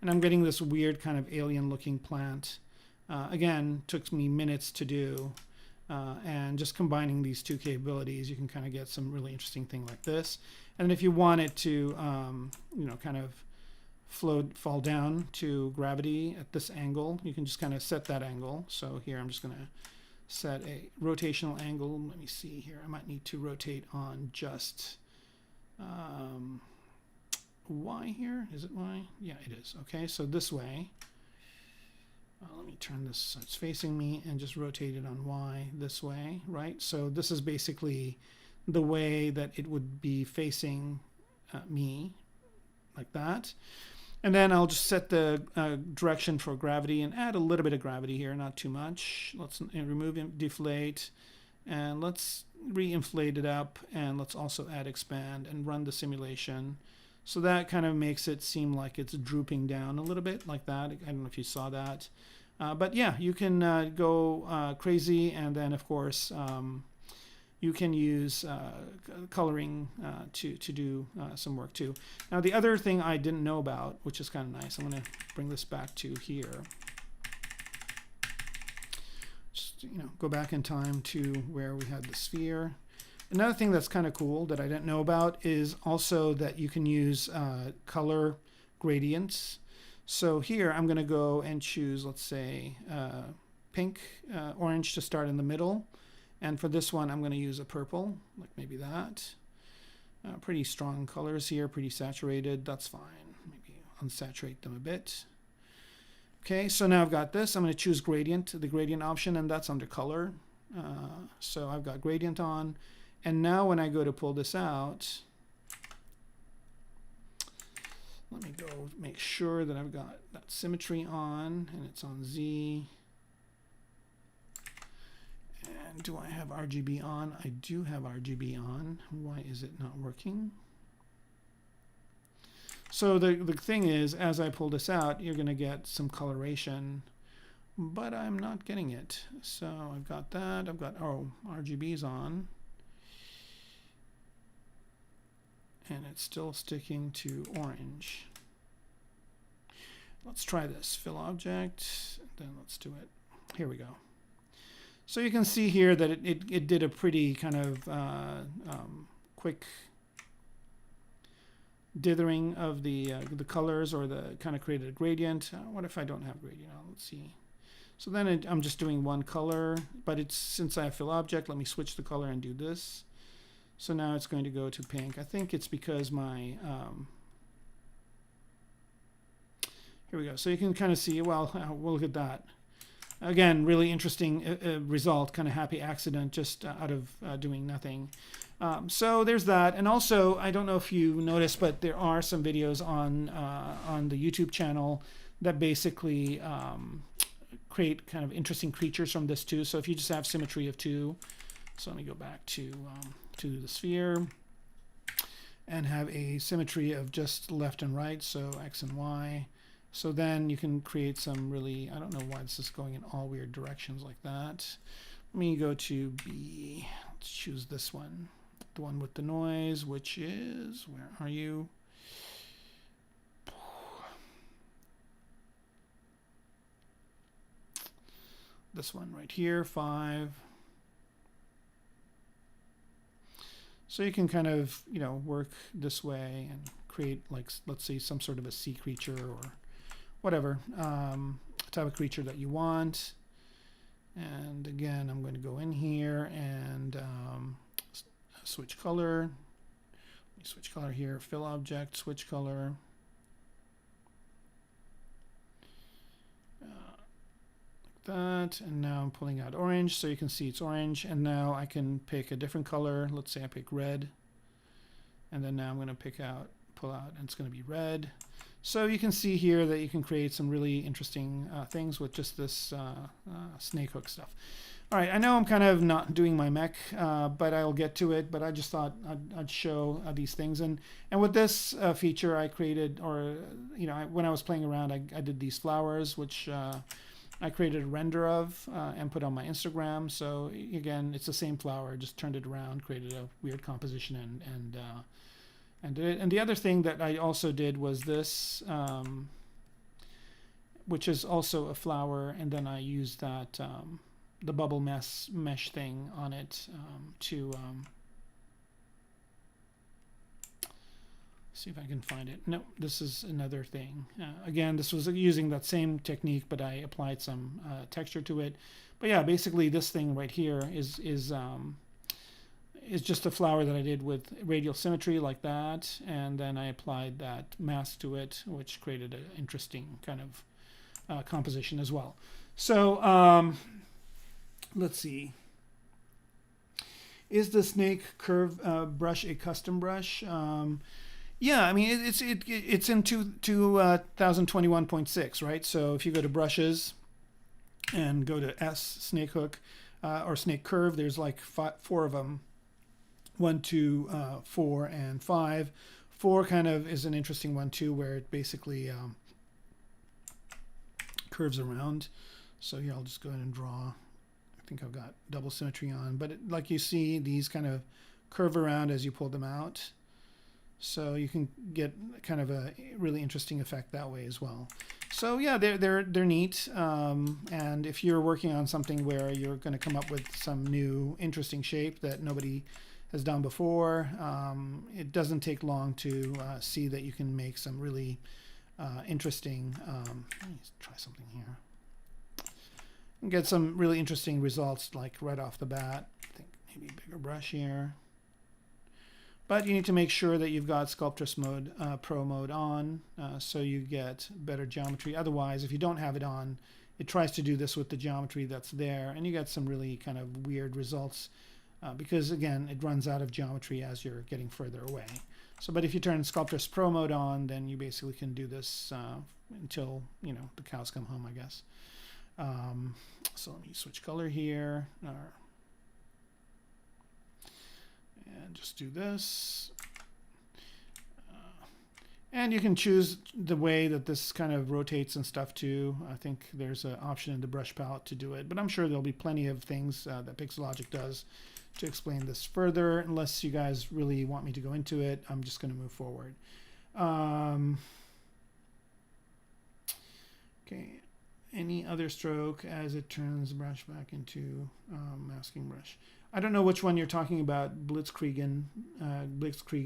And I'm getting this weird kind of alien looking plant. Again, took me minutes to do. And just combining these two capabilities, you can kind of get some really interesting thing like this. And if you want it to, you know, kind of fall down to gravity at this angle, you can just kind of set that angle. So here I'm just going to set a rotational angle. Let me see here. I might need to rotate on just Y here. Is it Y? Yeah, it is. Okay, so this way. Let me turn this so it's facing me and just rotate it on Y this way, right? So this is basically the way that it would be facing me, like that. And then I'll just set the direction for gravity and add a little bit of gravity here, not too much. Let's remove deflate, and let's re-inflate it up, and let's also add expand and run the simulation. So that kind of makes it seem like it's drooping down a little bit like that. I don't know if you saw that. But yeah, you can go crazy, and then of course you can use coloring to do some work too. Now the other thing I didn't know about, which is kind of nice, I'm going to bring this back to here. Just, you know, go back in time to where we had the sphere. Another thing that's kind of cool that I didn't know about is also that you can use color gradients. So here I'm going to go and choose, let's say, pink, orange to start in the middle. And for this one, I'm going to use a purple, like maybe that. Pretty strong colors here, pretty saturated. That's fine. Maybe unsaturate them a bit. Okay, so now I've got this. I'm going to choose gradient, the gradient option, and that's under color. So I've got gradient on. And now when I go to pull this out, let me go make sure that I've got that symmetry on, and it's on Z. And do I have RGB on? I do have RGB on. Why is it not working? So the thing is, as I pull this out, you're going to get some coloration, but I'm not getting it. So I've got that. I've got, oh, RGB's on. And it's still sticking to orange. Let's try this. Fill object, then let's do it. Here we go. So you can see here that it did a pretty kind of quick dithering of the colors, or the kind of created a gradient. What if I don't have gradient? Let's see. So then I'm just doing one color, but it's, since I have fill object, let me switch the color and do this. So now it's going to go to pink. I think it's because my, here we go. So you can kind of see, well, we'll look at that. Again, really interesting result, kind of happy accident just out of doing nothing. So there's that. And also, I don't know if you noticed, but there are some videos on the YouTube channel that basically create kind of interesting creatures from this too. So if you just have symmetry of two, so let me go back to the sphere and have a symmetry of just left and right, so X and Y. So then you can create some really, I don't know why this is going in all weird directions like that. Let me go to B. Let's choose this one, the one with the noise, which is, where are you? This one right here, 5. So you can kind of, you know, work this way and create, like, let's say some sort of a sea creature or whatever type of creature that you want. And again, I'm going to go in here and switch color. Let me switch color here. Fill object, switch color. that. And now I'm pulling out orange, so you can see it's orange. And now I can pick a different color. Let's say I pick red. And then now I'm going to pull out, and it's going to be red. So you can see here that you can create some really interesting things with just this snake hook stuff. All right, I know I'm kind of not doing my mech, but I'll get to it. But I just thought I'd show these things. And with this feature, I created, or when I was playing around, I did these flowers, which I created a render of and put on my Instagram. So again, it's the same flower, just turned it around, created a weird composition, and did it. And the other thing that I also did was this, which is also a flower, and then I used that the bubble mesh thing on it to see if I can find it. No, this is another thing. Again, this was using that same technique, but I applied some texture to it. But yeah, basically this thing right here is just a flower that I did with radial symmetry like that, and then I applied that mask to it, which created an interesting kind of composition as well. So let's see. Is the snake curve brush a custom brush? Yeah, I mean it's in 2021.6, right? So if you go to brushes and go to S snake hook or snake curve, there's like 4 of them. 1, 2, 4, and 5. 4 kind of is an interesting one too, where it basically curves around. So here I'll just go ahead and draw. I think I've got double symmetry on, but like you see, these kind of curve around as you pull them out. So you can get kind of a really interesting effect that way as well. So yeah, they're neat. And if you're working on something where you're going to come up with some new interesting shape that nobody has done before, it doesn't take long to see that you can make some really interesting. Let me try something here. And get some really interesting results, like right off the bat. I think maybe a bigger brush here. But you need to make sure that you've got Sculptress mode, Pro mode on, so you get better geometry. Otherwise, if you don't have it on, it tries to do this with the geometry that's there, and you get some really kind of weird results because, again, it runs out of geometry as you're getting further away. So, but if you turn Sculptress Pro mode on, then you basically can do this until, the cows come home, I guess. So let me switch color here. And just do this. And you can choose the way that this kind of rotates and stuff too. I think there's an option in the brush palette to do it, but I'm sure there'll be plenty of things that Pixologic does to explain this further. Unless you guys really want me to go into it, I'm just going to move forward. Okay. Any other stroke as it turns the brush back into masking brush. I don't know which one you're talking about, Blitzkrieg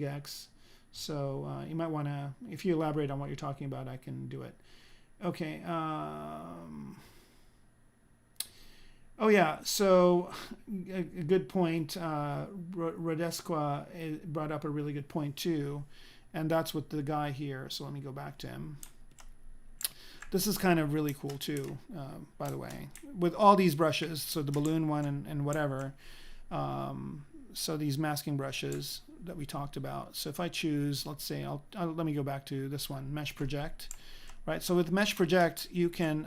X. So you might want to, if you elaborate on what you're talking about, I can do it. Okay. Oh yeah, so a good point. Rodesqua brought up a really good point too, and that's with the guy here. So let me go back to him. This is kind of really cool too, by the way, with all these brushes. So the balloon one and whatever. So these masking brushes that we talked about. So if I choose, let's say, let me go back to this one, Mesh Project, right? So with Mesh Project, you can,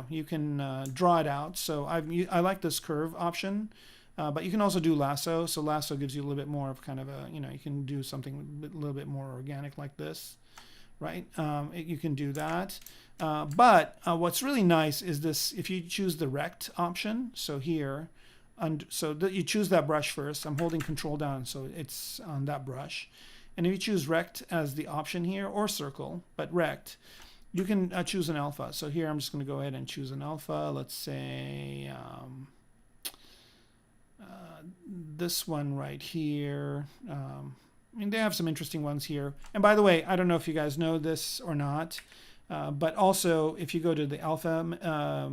you can draw it out. So I like this curve option, but you can also do lasso. So lasso gives you a little bit more of kind of a, you can do something a little bit more organic like this, right? You can do that. But what's really nice is this, if you choose the rect option, so here, and so you choose that brush first. I'm holding control down, so it's on that brush. And if you choose rect as the option here, or circle, but rect, you can choose an alpha. So here I'm just going to go ahead and choose an alpha. Let's say this one right here. I mean, they have some interesting ones here. And by the way, I don't know if you guys know this or not, but also if you go to the alpha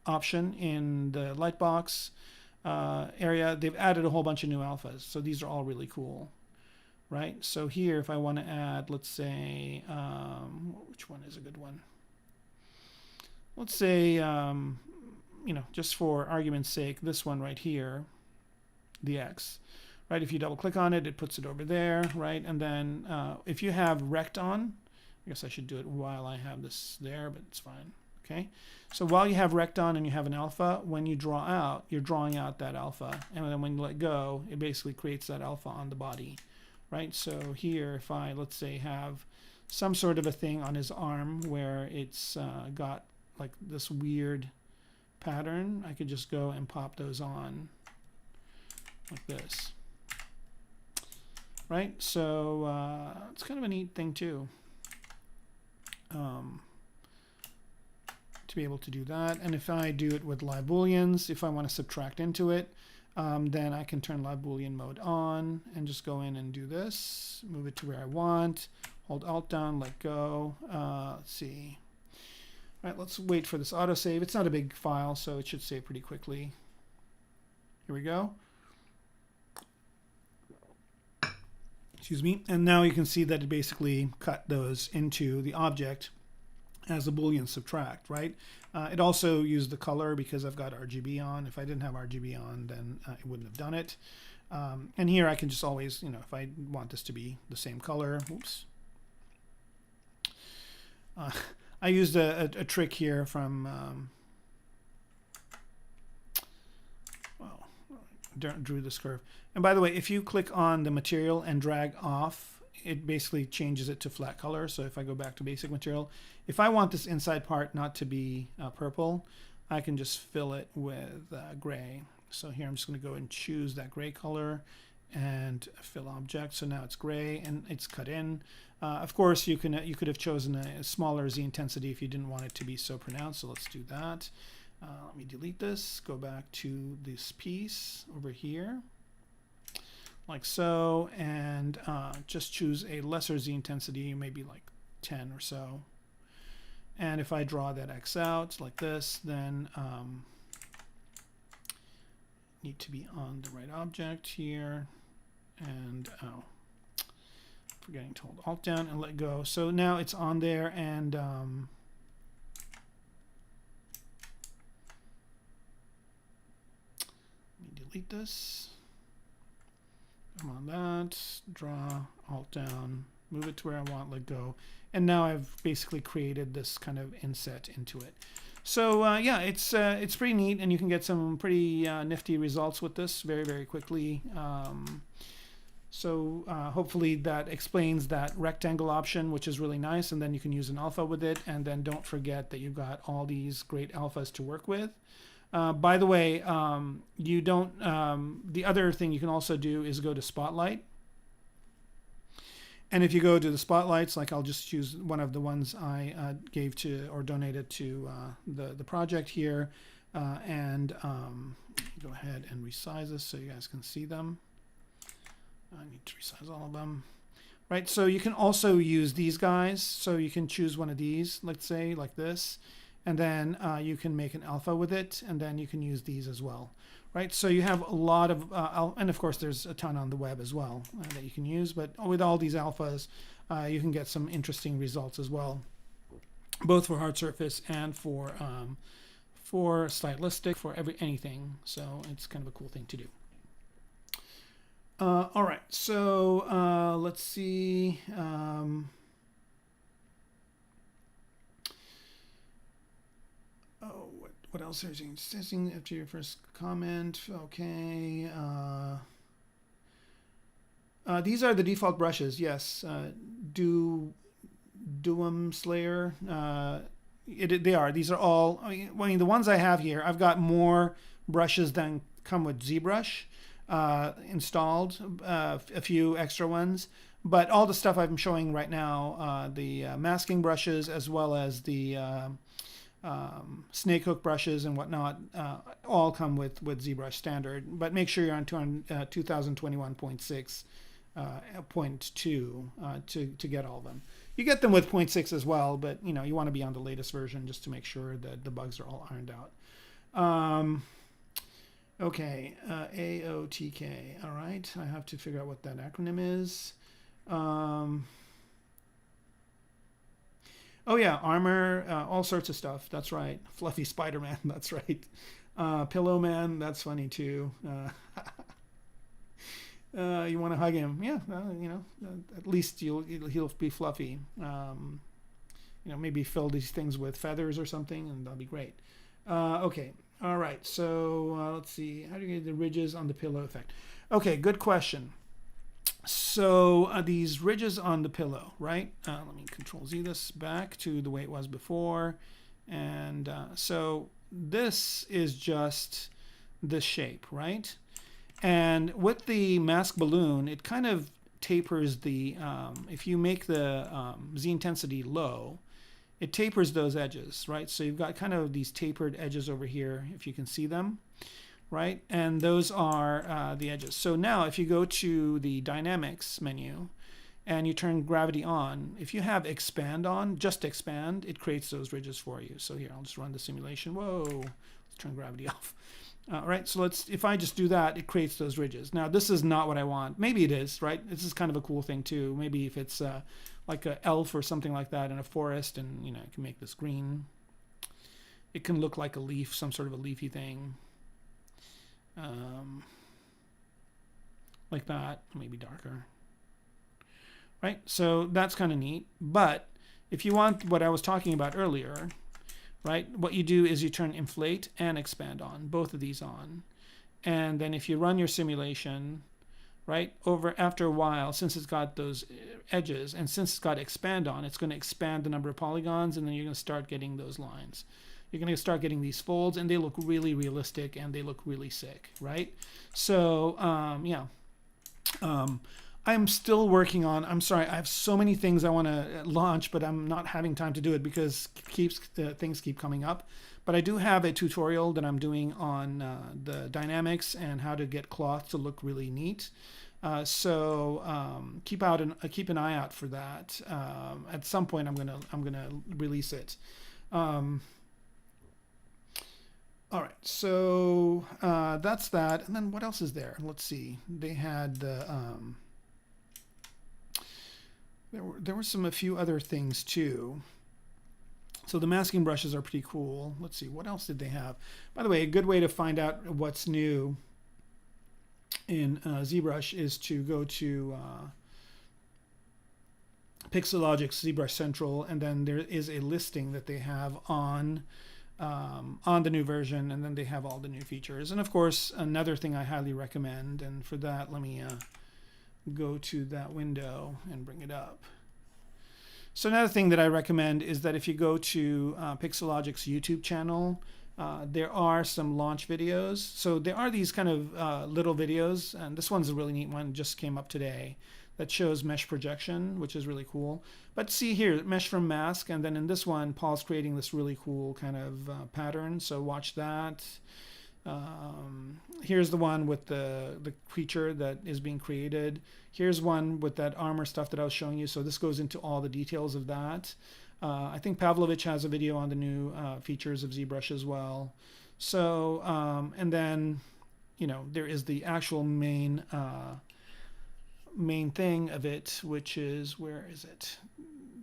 option in the lightbox area, they've added a whole bunch of new alphas. So these are all really cool, right? So here, if I want to add, let's say, which one is a good one? Let's say you know, just for argument's sake, this one right here, the X, right? If you double click on it, it puts it over there, right? And then if you have rect on, I guess I should do it while I have this there, but it's fine. Okay, so while you have rect on and you have an alpha, when you draw out, you're drawing out that alpha, and then when you let go, it basically creates that alpha on the body, right? So here, if I, let's say, have some sort of a thing on his arm where it's got like this weird pattern, I could just go and pop those on like this, right? So it's kind of a neat thing too. To be able to do that. And if I do it with live booleans, if I want to subtract into it, then I can turn live boolean mode on and just go in and do this, move it to where I want, hold alt down, let go. Let's see. All right, let's wait for this autosave. It's not a big file, so it should save pretty quickly. Here we go. Excuse me. And now you can see that it basically cut those into the object as a Boolean subtract, right? It also used the color because I've got RGB on. If I didn't have RGB on, then it wouldn't have done it. And here I can just always, you know, if I want this to be the same color, oops. I used a trick here from, well, drew this curve. And by the way, if you click on the material and drag off, it basically changes it to flat color. So if I go back to basic material, if I want this inside part not to be purple, I can just fill it with gray. So here I'm just going to go and choose that gray color and fill object. So now it's gray and it's cut in. Of course, you could have chosen a smaller Z intensity if you didn't want it to be so pronounced. So let's do that. Let me delete this. Go back to this piece over here, like so, and just choose a lesser Z intensity, maybe like 10 or so. And if I draw that X out like this, then need to be on the right object here, and forgetting to hold alt down and let go. So now it's on there, and let me delete this. Come on that, draw, alt down, move it to where I want, let go. And now I've basically created this kind of inset into it. So yeah, it's pretty neat, and you can get some pretty nifty results with this very, very quickly. So hopefully that explains that rectangle option, which is really nice, and then you can use an alpha with it, and then don't forget that you've got all these great alphas to work with. By the way, you don't. The other thing you can also do is go to Spotlight, and if you go to the spotlights, like I'll just choose one of the ones I gave to or donated to the project here, and go ahead and resize this so you guys can see them. I need to resize all of them. Right, so you can also use these guys. So you can choose one of these, let's say like this, and then you can make an alpha with it, and then you can use these as well. Right, so you have a lot of, and of course there's a ton on the web as well that you can use, but with all these alphas, you can get some interesting results as well, both for hard surface and for stylistic, for anything. So it's kind of a cool thing to do. All right, so let's see. What else is testing after your first comment? Okay. These are the default brushes. Yes. Doom Slayer. They are. These are all. I mean, the ones I have here, I've got more brushes than come with ZBrush installed. A few extra ones, but all the stuff I'm showing right now, the masking brushes as well as the snake hook brushes and whatnot, all come with ZBrush standard, but make sure you're on 2021.6.2 to get all of them. You get them with 0.6 as well, but you know, you want to be on the latest version just to make sure that the bugs are all ironed out. Okay, AOTK. All right, I have to figure out what that acronym is. Oh yeah, armor, all sorts of stuff. That's right. Fluffy Spider-Man. That's right. Pillow Man. That's funny too. You want to hug him? Yeah. At least he'll be fluffy. Maybe fill these things with feathers or something, and that'll be great. Okay. All right. So let's see. How do you get the ridges on the pillow effect? Okay. Good question. So these ridges on the pillow, right? Let me Control Z this back to the way it was before. And so this is just this shape, right? And with the mask balloon, it kind of tapers the, if you make the Z intensity low, it tapers those edges, right? So you've got kind of these tapered edges over here, if you can see them. Right, and those are the edges. So now if you go to the dynamics menu and you turn gravity on, if you have expand on, just expand, it creates those ridges for you. So here, I'll just run the simulation. Whoa, let's turn gravity off. All right, so if I just do that, it creates those ridges. Now this is not what I want. Maybe it is, right? This is kind of a cool thing too. Maybe if it's like an elf or something like that in a forest, and you can make this green. It can look like a leaf, some sort of a leafy thing. Like that, maybe darker, right? So that's kind of neat. But if you want what I was talking about earlier, right, what you do is you turn inflate and expand on, both of these on, and then if you run your simulation, right, after a while, since it's got those edges and since it's got expand on, it's going to expand the number of polygons, and then you're going to start getting those lines. You're going to start getting these folds, and they look really realistic, and they look really sick, right? So, yeah. I'm still working on, I'm sorry, I have so many things I want to launch, but I'm not having time to do it because things keep coming up. But I do have a tutorial that I'm doing on the dynamics and how to get cloth to look really neat. So keep an eye out for that. At some point, I'm gonna release it. All right, so that's that. And then what else is there? Let's see. They had the there were a few other things too. So the masking brushes are pretty cool. Let's see, what else did they have? By the way, a good way to find out what's new in ZBrush is to go to Pixologic ZBrush Central, and then there is a listing that they have on the new version, and then they have all the new features. And of course, another thing I highly recommend, and for that, let me go to that window and bring it up. So another thing that I recommend is that if you go to Pixologic's YouTube channel, there are some launch videos. So there are these kind of little videos, and this one's a really neat one, just came up today, that shows mesh projection, which is really cool. But see here, mesh from mask, and then in this one, Paul's creating this really cool kind of pattern, so watch that. Here's the one with the creature that is being created. Here's one with that armor stuff that I was showing you, so this goes into all the details of that. I think Pavlovich has a video on the new features of ZBrush as well. So, and then, there is the actual main thing of it, which is, where is it?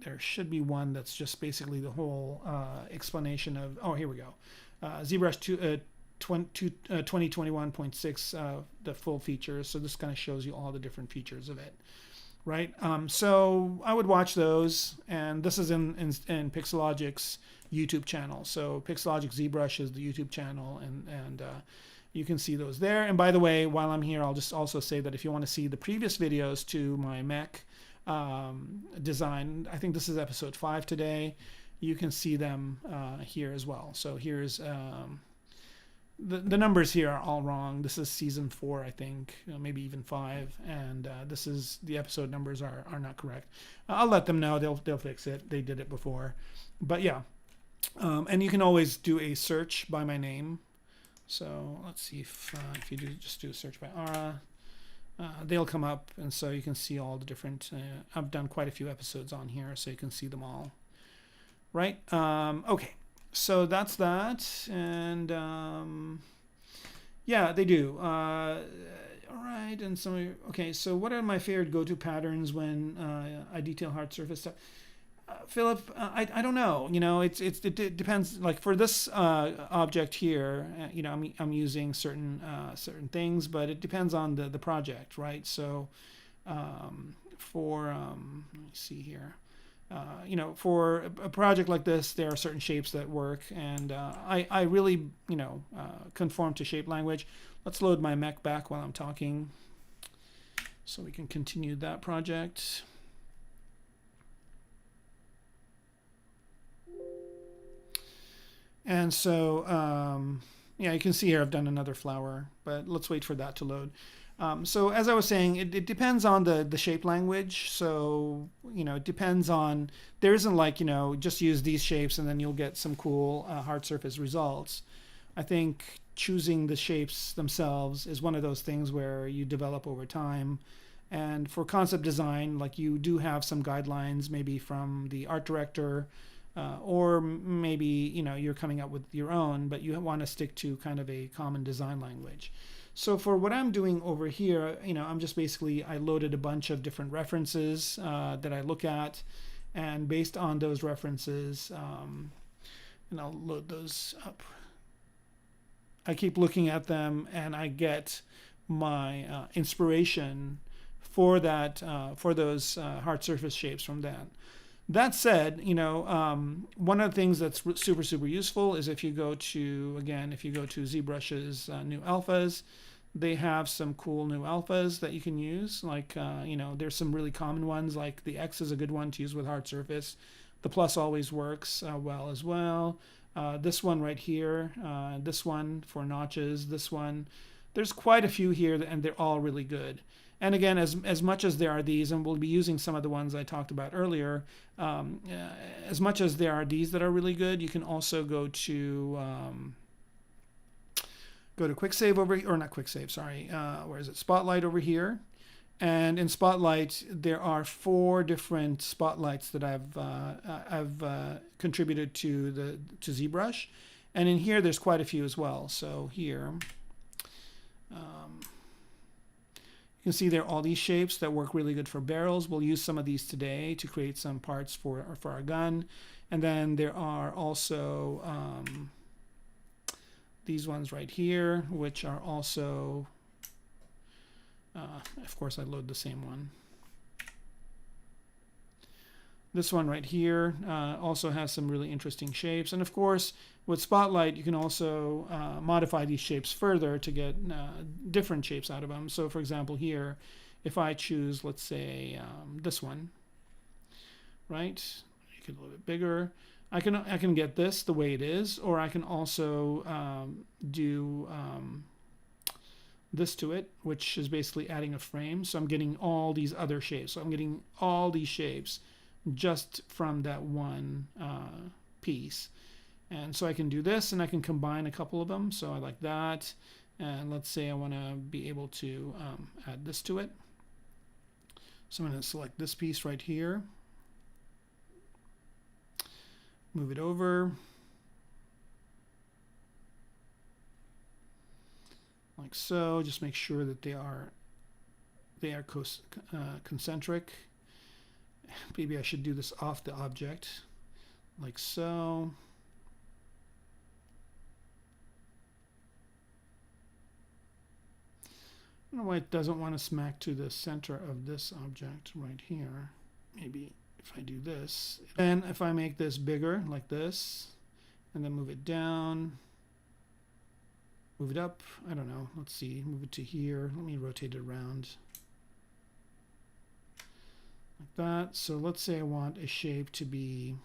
There should be one that's just basically the whole explanation of, oh, here we go. ZBrush 2021.6, the full features. So this kind of shows you all the different features of it, right? So I would watch those, and this is in Pixologic's YouTube channel. So Pixologic ZBrush is the YouTube channel, and you can see those there. And by the way, while I'm here, I'll just also say that if you want to see the previous videos to my Mech design, I think this is episode 5 today, you can see them here as well. So here's the numbers here are all wrong. This is season 4, I think, maybe even 5, and this is the episode numbers are not correct. I'll let them know. They'll fix it. They did it before, but yeah. And you can always do a search by my name. So let's see if you just do a search by Ara, they'll come up, and so you can see all the different. I've done quite a few episodes on here, so you can see them all. Right? Okay. So that's that, and yeah, they do. All right, and some. Okay, so what are my favorite go-to patterns when I detail hard surface stuff? Philip, I don't know. You know, it depends. Like for this object here, you know, I'm using certain things, but it depends on the project, right? So let me see here. You know, for a project like this, there are certain shapes that work, and I really, you know, conform to shape language. Let's load my Mech back while I'm talking, so we can continue that project. And so, yeah, you can see here I've done another flower, but let's wait for that to load. So as I was saying, it depends on the shape language. So, you know, it depends on, there isn't like, you know, just use these shapes and then you'll get some cool hard surface results. I think choosing the shapes themselves is one of those things where you develop over time. And for concept design, like you do have some guidelines, maybe from the art director, or maybe, you know, you're coming up with your own, but you want to stick to kind of a common design language. So for what I'm doing over here, you know, I'm just basically, I loaded a bunch of different references that I look at, and based on those references, and I'll load those up. I keep looking at them and I get my inspiration for that, for those hard surface shapes from that. That said, you know, one of the things that's super useful is if you go to, again, if you go to ZBrush's new alphas, they have some cool new alphas that you can use. Like, you know, there's some really common ones, like the X is a good one to use with hard surface. The plus always works well as well. This one right here, this one for notches, this one. There's quite a few here, and they're all really good. And again, as much as there are these, and we'll be using some of the ones I talked about earlier, as much as there are these that are really good, you can also go to quick save over, or not quick save, sorry, where is it? Spotlight over here. And in Spotlight, there are 4 different spotlights that I've contributed to ZBrush, and in here there's quite a few as well. So here. You can see there are all these shapes that work really good for barrels. We'll use some of these today to create some parts for our gun. And then there are also these ones right here, which are also, of course I load the same one. This one right here also has some really interesting shapes. And of course, with Spotlight, you can also modify these shapes further to get different shapes out of them. So for example, here, if I choose, let's say, this one, right? Make it a little bit bigger. I can get this the way it is, or I can also do this to it, which is basically adding a frame. So I'm getting all these other shapes. So I'm getting all these shapes just from that one piece. And so I can do this, and I can combine a couple of them. So I like that. And let's say I want to be able to add this to it. So I'm going to select this piece right here. Move it over. Like so. Just make sure that they are concentric. Maybe I should do this off the object, like so. I don't know why it doesn't want to smack to the center of this object right here. Maybe if I do this, then if I make this bigger like this, and then move it down, move it up, I don't know, let's see, move it to here, let me rotate it around. Like that. So let's say I want a shape to be,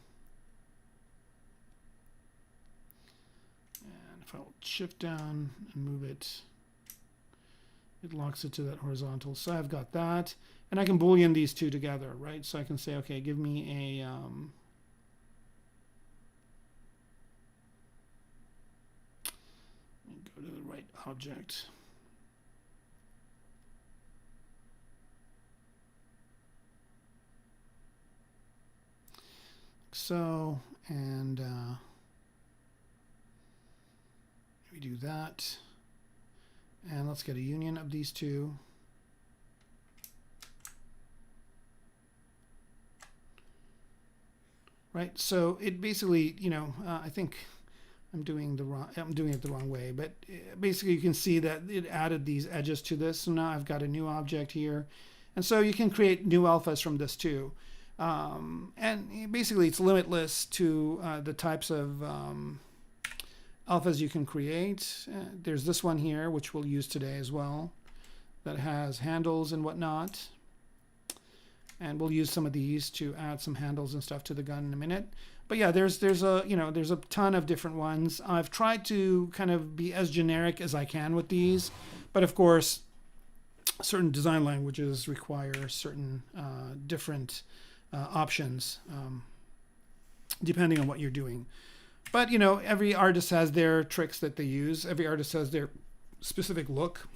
and if I'll shift down and move it, it locks it to that horizontal. So I've got that, and I can boolean these two together, right? So I can say, okay, give me a let me go to the right object. So, and we do that, and let's get a union of these two. right? So it basically, you know, I think I'm doing it the wrong way, but basically you can see that it added these edges to this. So now I've got a new object here, and so you can create new alphas from this too. And basically it's limitless to the types of alphas you can create. There's this one here, which we'll use today as well, that has handles and whatnot. And we'll use some of these to add some handles and stuff to the gun in a minute. But yeah, there's a ton of different ones. I've tried to kind of be as generic as I can with these, but of course, certain design languages require certain different options depending on what you're doing. But you know, every artist has their tricks that they use. Every artist has their specific look.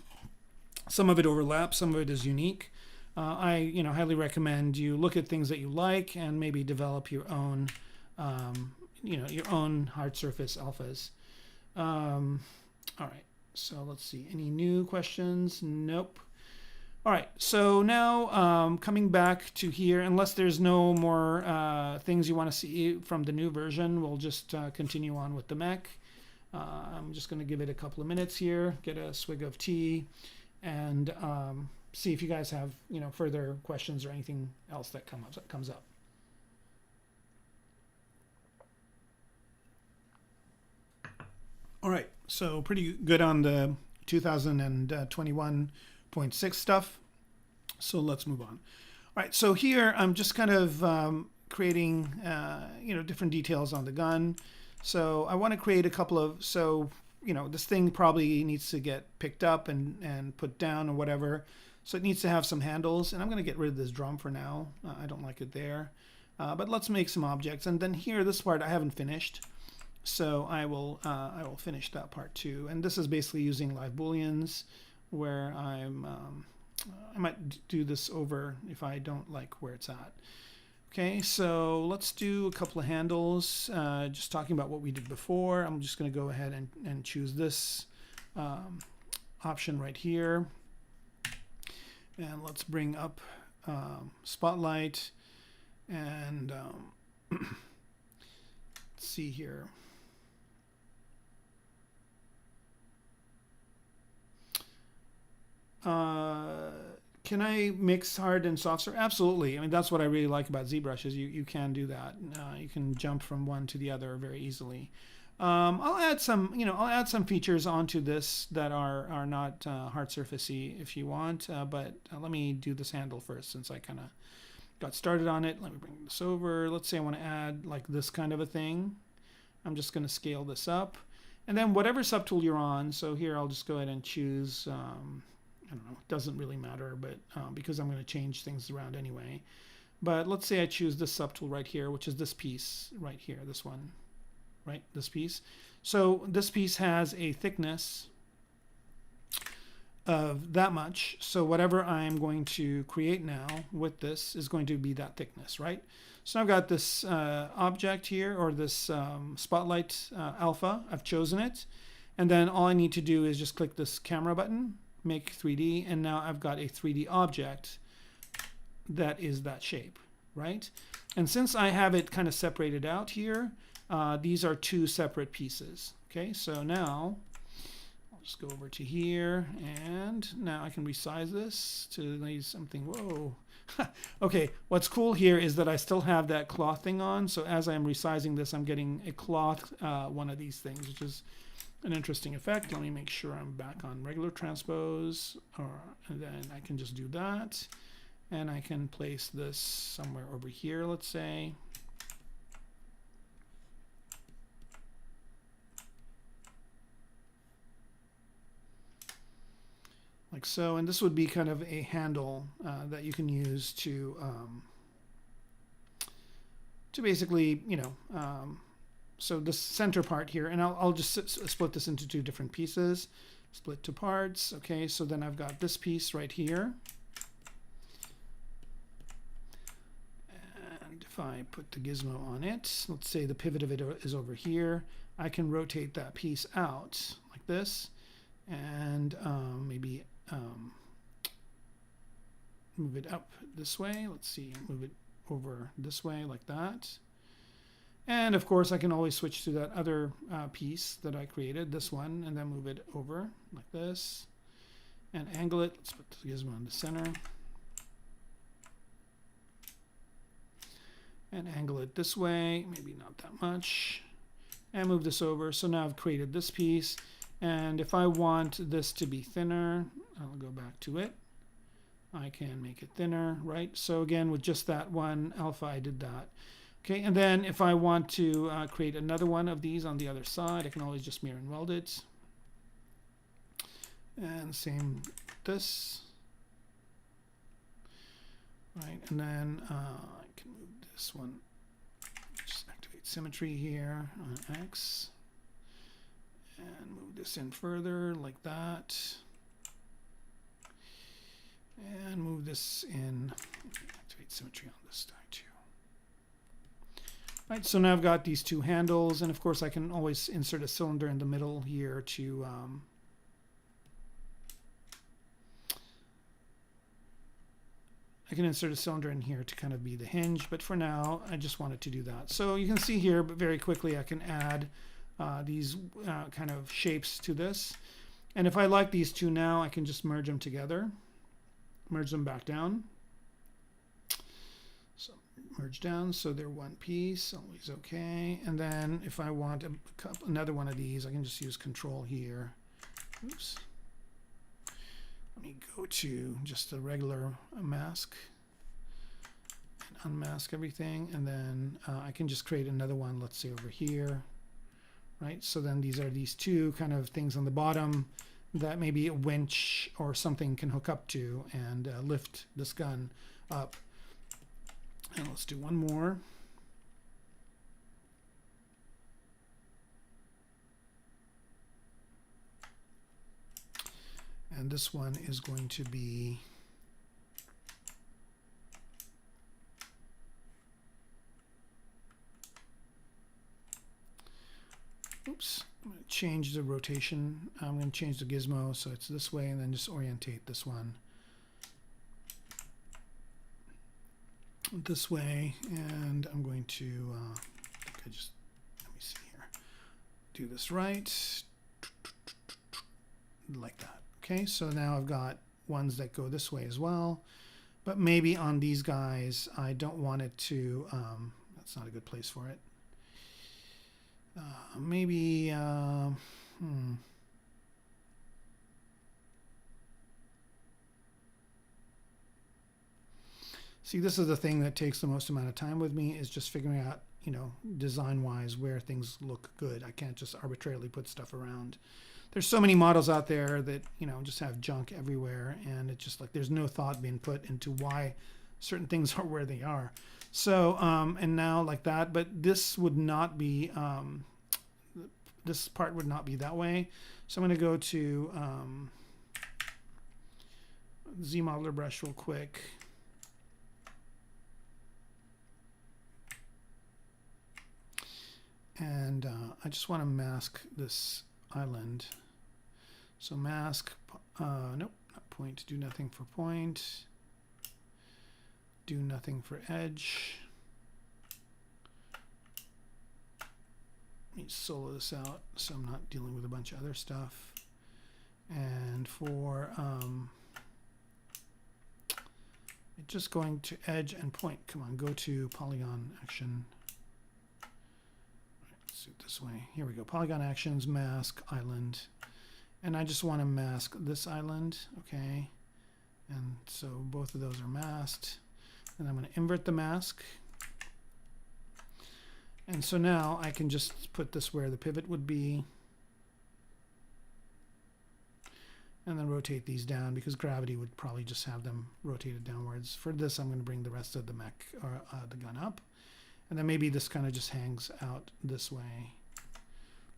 Some of it overlaps, some of it is unique. I highly recommend you look at things that you like and maybe develop your own your own hard surface alphas. All right, so let's see. Any new questions? Nope. All right, so now coming back to here, unless there's no more things you want to see from the new version, we'll just continue on with the Mech. I'm just going to give it a couple of minutes here, get a swig of tea, and see if you guys have further questions or anything else that comes up. All right, so pretty good on the 2021.6 stuff. So let's move on. All right, so here I'm just kind of creating different details on the gun. So I want to create a couple of, this thing probably needs to get picked up and put down or whatever. So it needs to have some handles, and I'm going to get rid of this drum for now. I don't like it there. But let's make some objects. And then here, this part I haven't finished. So I will finish that part too. And this is basically using live booleans, where I might do this over if I don't like where it's at. Okay, so let's do a couple of handles. Just talking about what we did before. I'm just going to go ahead and choose this option right here. And let's bring up Spotlight and let's see here. Can I mix hard and soft surface? Absolutely. I mean, that's what I really like about ZBrush is you can do that. You can jump from one to the other very easily. I'll add some features onto this that are not hard surfacey if you want. But let me do this handle first since I kind of got started on it. Let me bring this over. Let's say I want to add like this kind of a thing. I'm just going to scale this up, and then whatever subtool you're on. So here I'll just go ahead and choose. I don't know, it doesn't really matter, but because I'm going to change things around anyway. But let's say I choose this subtool right here, which is this piece right here, this one, right, this piece. So this piece has a thickness of that much. So whatever I'm going to create now with this is going to be that thickness, right? So I've got this object here, or this Spotlight alpha. I've chosen it. And then all I need to do is just click this camera button, make 3D, and now I've got a 3D object that is that shape, right? And since I have it kind of separated out here, these are two separate pieces. Okay, so now I'll just go over to here, and now I can resize this to something. Whoa. Okay, what's cool here is that I still have that cloth thing on, so as I'm resizing this, I'm getting a cloth one of these things, which is an interesting effect. Let me make sure I'm back on regular transpose, and then I can just do that, and I can place this somewhere over here, let's say. Like so, and this would be kind of a handle that you can use to basically, so the center part here, and I'll just split this into two different pieces, split to parts. Okay, so then I've got this piece right here. And if I put the gizmo on it, let's say the pivot of it is over here, I can rotate that piece out like this, and maybe move it up this way. Let's see, move it over this way like that. And of course, I can always switch to that other piece that I created, this one, and then move it over like this and angle it. Let's put the gizmo in the center and angle it this way, maybe not that much, and move this over. So now I've created this piece, and if I want this to be thinner, I'll go back to it. I can make it thinner, right? So again, with just that one alpha, I did that. Okay, and then if I want to create another one of these on the other side, I can always just mirror and weld it. And same with this. Right, and then I can move this one. Just activate symmetry here on X. And move this in further like that. And move this in. Activate symmetry on this side too. Right, so now I've got these two handles, and of course I can always insert a cylinder in the middle here to I can insert a cylinder in here to kind of be the hinge, but for now I just wanted to do that. So you can see here, but very quickly I can add these kind of shapes to this. And if I like these two now, I can just merge them together, merge them back down. So merge down so they're one piece, always okay. And then if I want another one of these, I can just use Control here. Oops. Let me go to just a regular mask and unmask everything, and then I can just create another one, let's say over here, right? So then these are these two kind of things on the bottom that maybe a winch or something can hook up to and lift this gun up. And let's do one more. And this one is going to be oops, I'm going to change the rotation. I'm going to change the gizmo so it's this way, and then just orientate this one this way, and I'm going to let me see here, do this right like that. Okay, so now I've got ones that go this way as well, but maybe on these guys I don't want it to that's not a good place for it. Maybe see, this is the thing that takes the most amount of time with me, is just figuring out, you know, design-wise where things look good. I can't just arbitrarily put stuff around. There's so many models out there that, you know, just have junk everywhere, and it's just like there's no thought being put into why certain things are where they are. So, and now like that, but this would not be, this part would not be that way. So I'm going to go to ZModeler brush real quick. And I just want to mask this island. So mask, nope, not point, do nothing for point, do nothing for edge. Let me solo this out so I'm not dealing with a bunch of other stuff. And for just going to edge and point, come on, go to polygon action. It this way. Here we go. Polygon actions, mask, island. And I just want to mask this island. Okay. And so both of those are masked. And I'm going to invert the mask. And so now I can just put this where the pivot would be. And then rotate these down, because gravity would probably just have them rotated downwards. For this, I'm going to bring the rest of the mech, or the gun up. And then maybe this kind of just hangs out this way,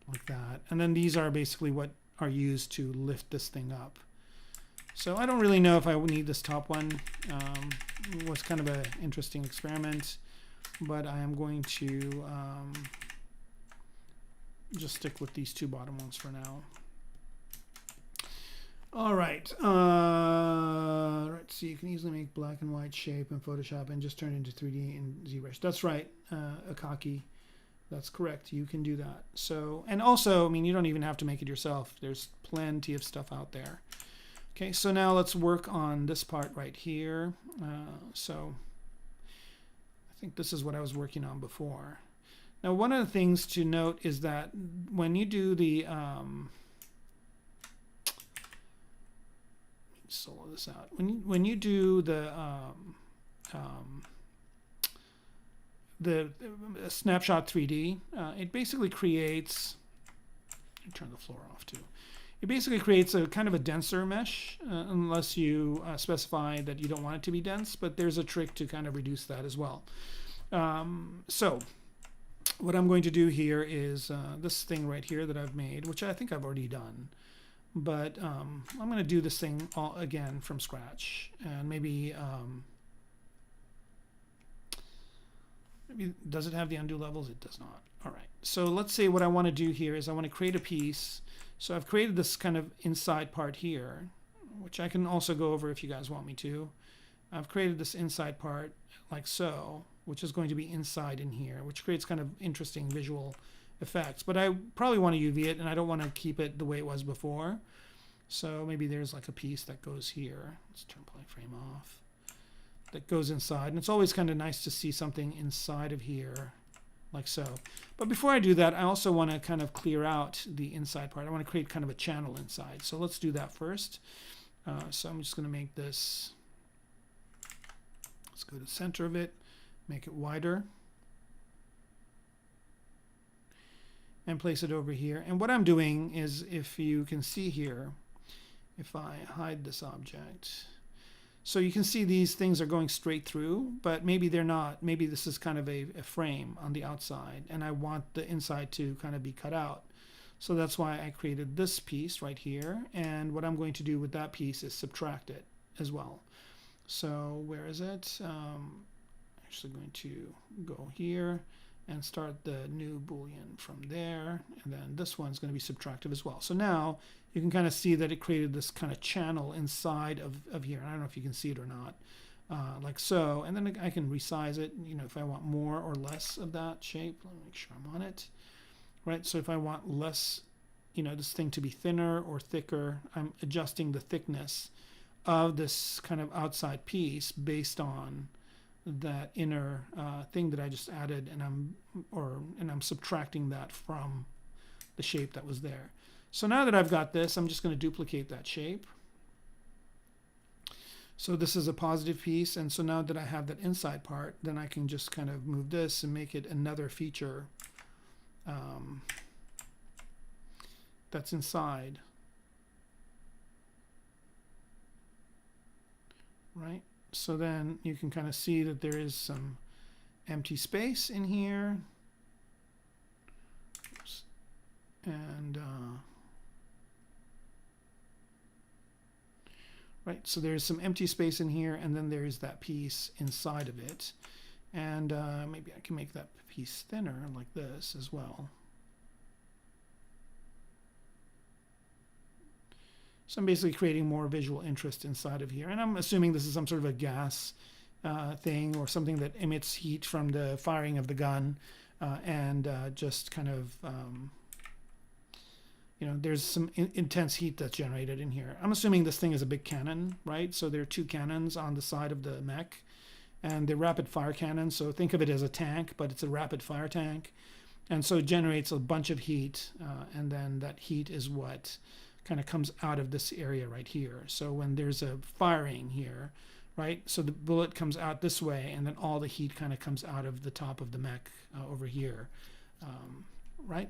like that. And then these are basically what are used to lift this thing up. So I don't really know if I need this top one. It was kind of an interesting experiment, but I am going to just stick with these two bottom ones for now. All right. Right. So you can easily make black and white shape in Photoshop and just turn it into 3D in ZBrush. That's right, Akaki. That's correct. You can do that. So, and also, I mean, you don't even have to make it yourself. There's plenty of stuff out there. Okay, so now let's work on this part right here. So I think this is what I was working on before. Now, one of the things to note is that when you do the solo this out. When you do the snapshot 3D, it basically creates. Let me turn the floor off too. It basically creates a kind of a denser mesh, unless you specify that you don't want it to be dense. But there's a trick to kind of reduce that as well. So what I'm going to do here is this thing right here that I've made, which I think I've already done. But I'm going to do this thing all again from scratch, and maybe does it have the undo levels? It does not. All right. So let's say what I want to do here is I want to create a piece. So I've created this kind of inside part here, which I can also go over if you guys want me to. I've created this inside part like so, which is going to be inside in here, which creates kind of interesting visual effects. But I probably want to UV it, and I don't want to keep it the way it was before. So maybe there's like a piece that goes here. Let's turn play frame off. That goes inside. And it's always kind of nice to see something inside of here, like so. But before I do that, I also want to kind of clear out the inside part. I want to create kind of a channel inside. So let's do that first. So I'm just going to make this, let's go to the center of it, make it wider, and place it over here. And what I'm doing is, if you can see here, if I hide this object, so you can see these things are going straight through, but maybe they're not. Maybe this is kind of a frame on the outside, and I want the inside to kind of be cut out. So that's why I created this piece right here, and what I'm going to do with that piece is subtract it as well. So where is it? I'm actually going to go here and start the new boolean from there, and then this one's going to be subtractive as well. So now you can kind of see that it created this kind of channel inside of here. I don't know if you can see it or not, like so. And then I can resize it, you know, if I want more or less of that shape. Let me make sure I'm on it. Right, so if I want less, you know, this thing to be thinner or thicker, I'm adjusting the thickness of this kind of outside piece based on that inner thing that I just added, and I'm subtracting that from the shape that was there. So now that I've got this, I'm just going to duplicate that shape. So this is a positive piece, and so now that I have that inside part, then I can just kind of move this and make it another feature that's inside. Right? So then you can kind of see that there is some empty space in here. Oops. And right, so there's some empty space in here, and then there's that piece inside of it. And maybe I can make that piece thinner like this as well. So I'm basically creating more visual interest inside of here. And I'm assuming this is some sort of a gas thing, or something that emits heat from the firing of the gun, and just kind of, you know, there's some intense heat that's generated in here. I'm assuming this thing is a big cannon, right? So there are two cannons on the side of the mech, and they're rapid fire cannons. So think of it as a tank, but it's a rapid fire tank. And so it generates a bunch of heat, and then that heat is what kind of comes out of this area right here. So when there's a firing here, right, so the bullet comes out this way, and then all the heat kind of comes out of the top of the mech over here, right?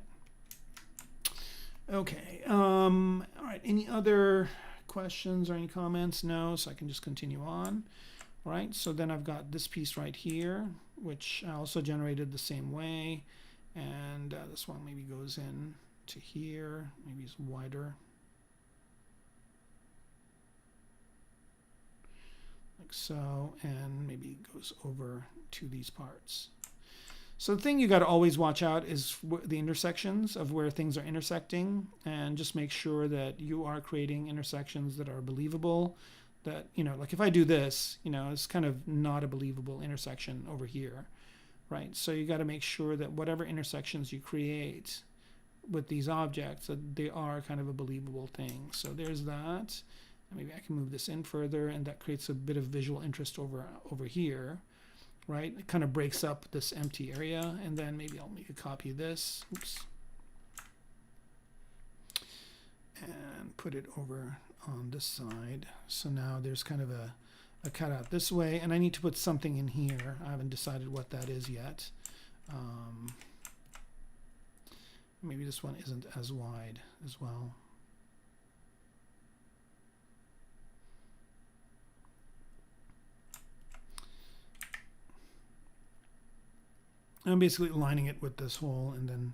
Okay. All right. Any other questions or any comments? No. So I can just continue on. All right. So then I've got this piece right here, which I also generated the same way, and this one maybe goes in to here. Maybe it's wider. Like so, and maybe it goes over to these parts. So the thing you got to always watch out is the intersections of where things are intersecting, and just make sure that you are creating intersections that are believable. That, you know, like if I do this, you know, it's kind of not a believable intersection over here, right? So you got to make sure that whatever intersections you create with these objects, that they are kind of a believable thing. So there's that. Maybe I can move this in further, and that creates a bit of visual interest over here, right? It kind of breaks up this empty area, and then maybe I'll make a copy of this. Oops. And put it over on this side. So now there's kind of a cutout this way, and I need to put something in here. I haven't decided what that is yet. Maybe this one isn't as wide as well. I'm basically lining it with this hole, and then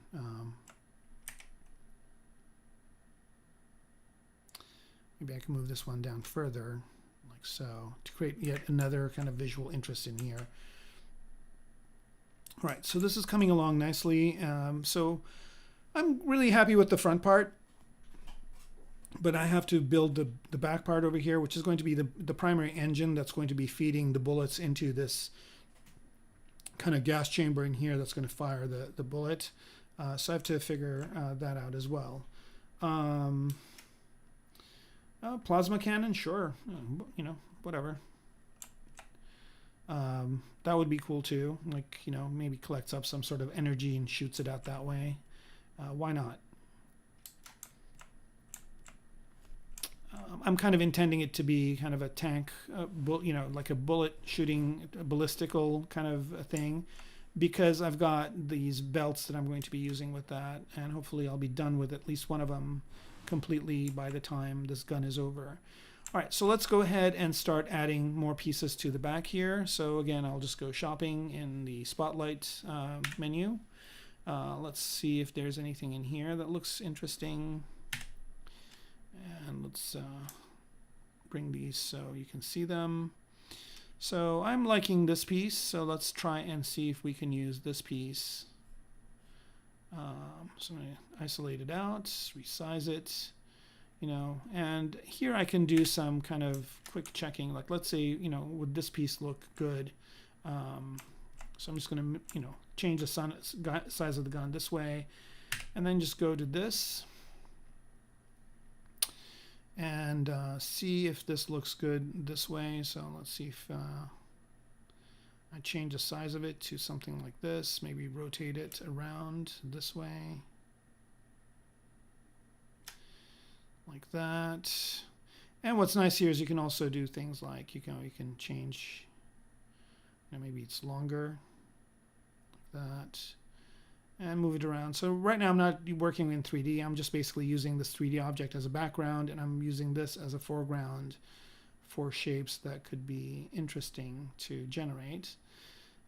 maybe I can move this one down further, like so, to create yet another kind of visual interest in here. All right, so this is coming along nicely. So I'm really happy with the front part, but I have to build the back part over here, which is going to be the primary engine that's going to be feeding the bullets into this kind of gas chamber in here that's going to fire the bullet. So I have to figure that out as well. Plasma cannon, sure, you know, whatever. That would be cool too. Like, you know, maybe collects up some sort of energy and shoots it out that way. Why not? I'm kind of intending it to be kind of a tank, you know, like a bullet shooting, a ballistical kind of a thing, because I've got these belts that I'm going to be using with that, and hopefully I'll be done with at least one of them completely by the time this gun is over. All right, so let's go ahead and start adding more pieces to the back here. So again, I'll just go shopping in the spotlight menu. Let's see if there's anything in here that looks interesting. And let's bring these so you can see them. So I'm liking this piece, so let's try and see if we can use this piece. So I'm going to isolate it out, resize it, you know, and here I can do some kind of quick checking. Like, let's say, you know, would this piece look good? So I'm just going to, you know, change the size of the gun this way, and then just go to this and see if this looks good this way. So let's see if I change the size of it to something like this, maybe rotate it around this way, like that. And what's nice here is you can also do things like you can change, you know, maybe it's longer, like that, and move it around. So right now I'm not working in 3D. I'm just basically using this 3D object as a background, and I'm using this as a foreground for shapes that could be interesting to generate.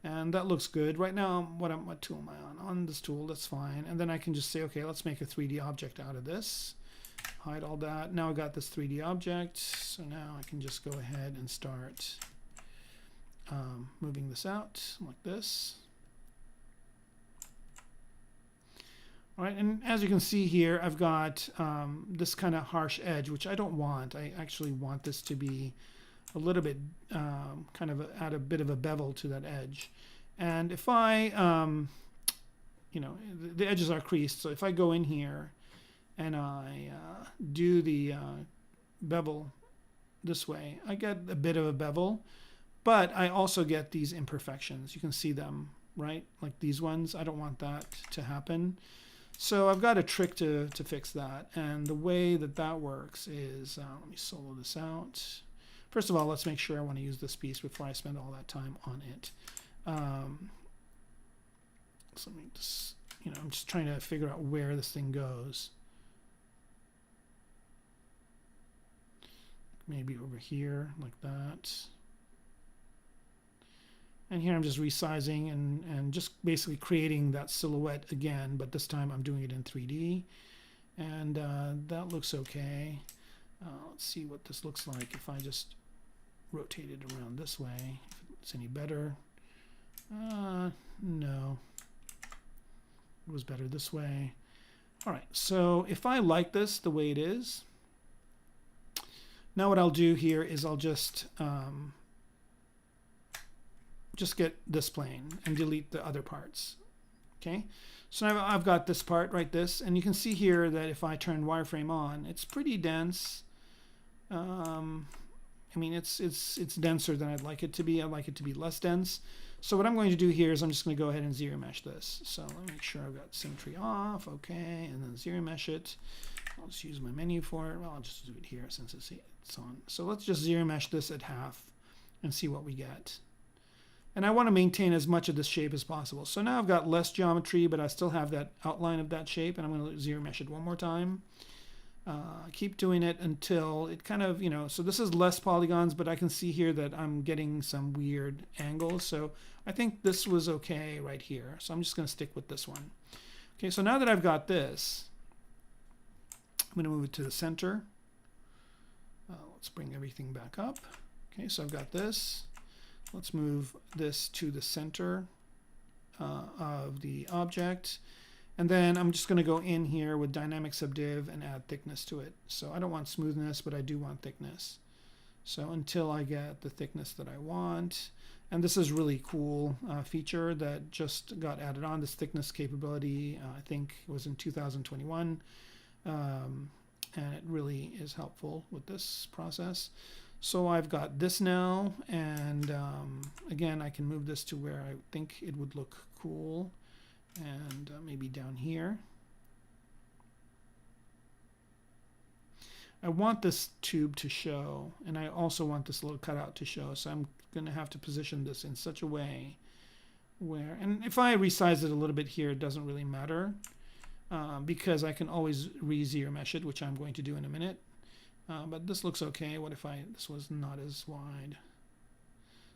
And that looks good. Right now, what tool am I on? On this tool, that's fine. And then I can just say, okay, let's make a 3D object out of this. Hide all that. Now I got this 3D object. So now I can just go ahead and start moving this out like this. All right, and as you can see here, I've got this kind of harsh edge, which I don't want. I actually want this to be a little bit kind of add a bit of a bevel to that edge. And if I, you know, the edges are creased, so if I go in here and I do the bevel this way, I get a bit of a bevel, but I also get these imperfections. You can see them, right? Like these ones, I don't want that to happen. So I've got a trick to fix that, and the way that works is, let me solo this out. First of all, let's make sure I want to use this piece before I spend all that time on it. So let me just, you know, I'm just trying to figure out where this thing goes. Maybe over here, like that. And here I'm just resizing and just basically creating that silhouette again, but this time I'm doing it in 3D. And that looks okay. Let's see what this looks like if I just rotate it around this way, if it's any better. No. It was better this way. All right, so if I like this the way it is, now what I'll do here is I'll just just get this plane and delete the other parts. Okay, so now I've got this part, right, this, and you can see here that if I turn wireframe on, it's pretty dense. I mean, it's denser than I'd like it to be. I'd like it to be less dense. So what I'm going to do here is I'm just going to go ahead and zero mesh this. So let me make sure I've got symmetry off, okay, and then zero mesh it. I'll just use my menu for it. Well, I'll just do it here since it's on. So let's just zero mesh this at half and see what we get. And I want to maintain as much of this shape as possible. So now I've got less geometry, but I still have that outline of that shape, and I'm going to zero mesh it one more time. Keep doing it until it kind of, so this is less polygons, but I can see here that I'm getting some weird angles. So I think this was okay right here. So I'm just going to stick with this one. Okay, so now that I've got this, I'm going to move it to the center. Let's bring everything back up. Okay, so I've got this. Let's move this to the center of the object. And then I'm just going to go in here with dynamic subdiv and add thickness to it. So I don't want smoothness, but I do want thickness. So until I get the thickness that I want. And this is really cool feature that just got added on, this thickness capability. I think it was in 2021. And it really is helpful with this process. So I've got this now. And again, I can move this to where I think it would look cool. And maybe down here. I want this tube to show, and I also want this little cutout to show, so I'm going to have to position this in such a way where, and if I resize it a little bit here, it doesn't really matter because I can always re-zero mesh it, which I'm going to do in a minute. But this looks okay. What if this was not as wide?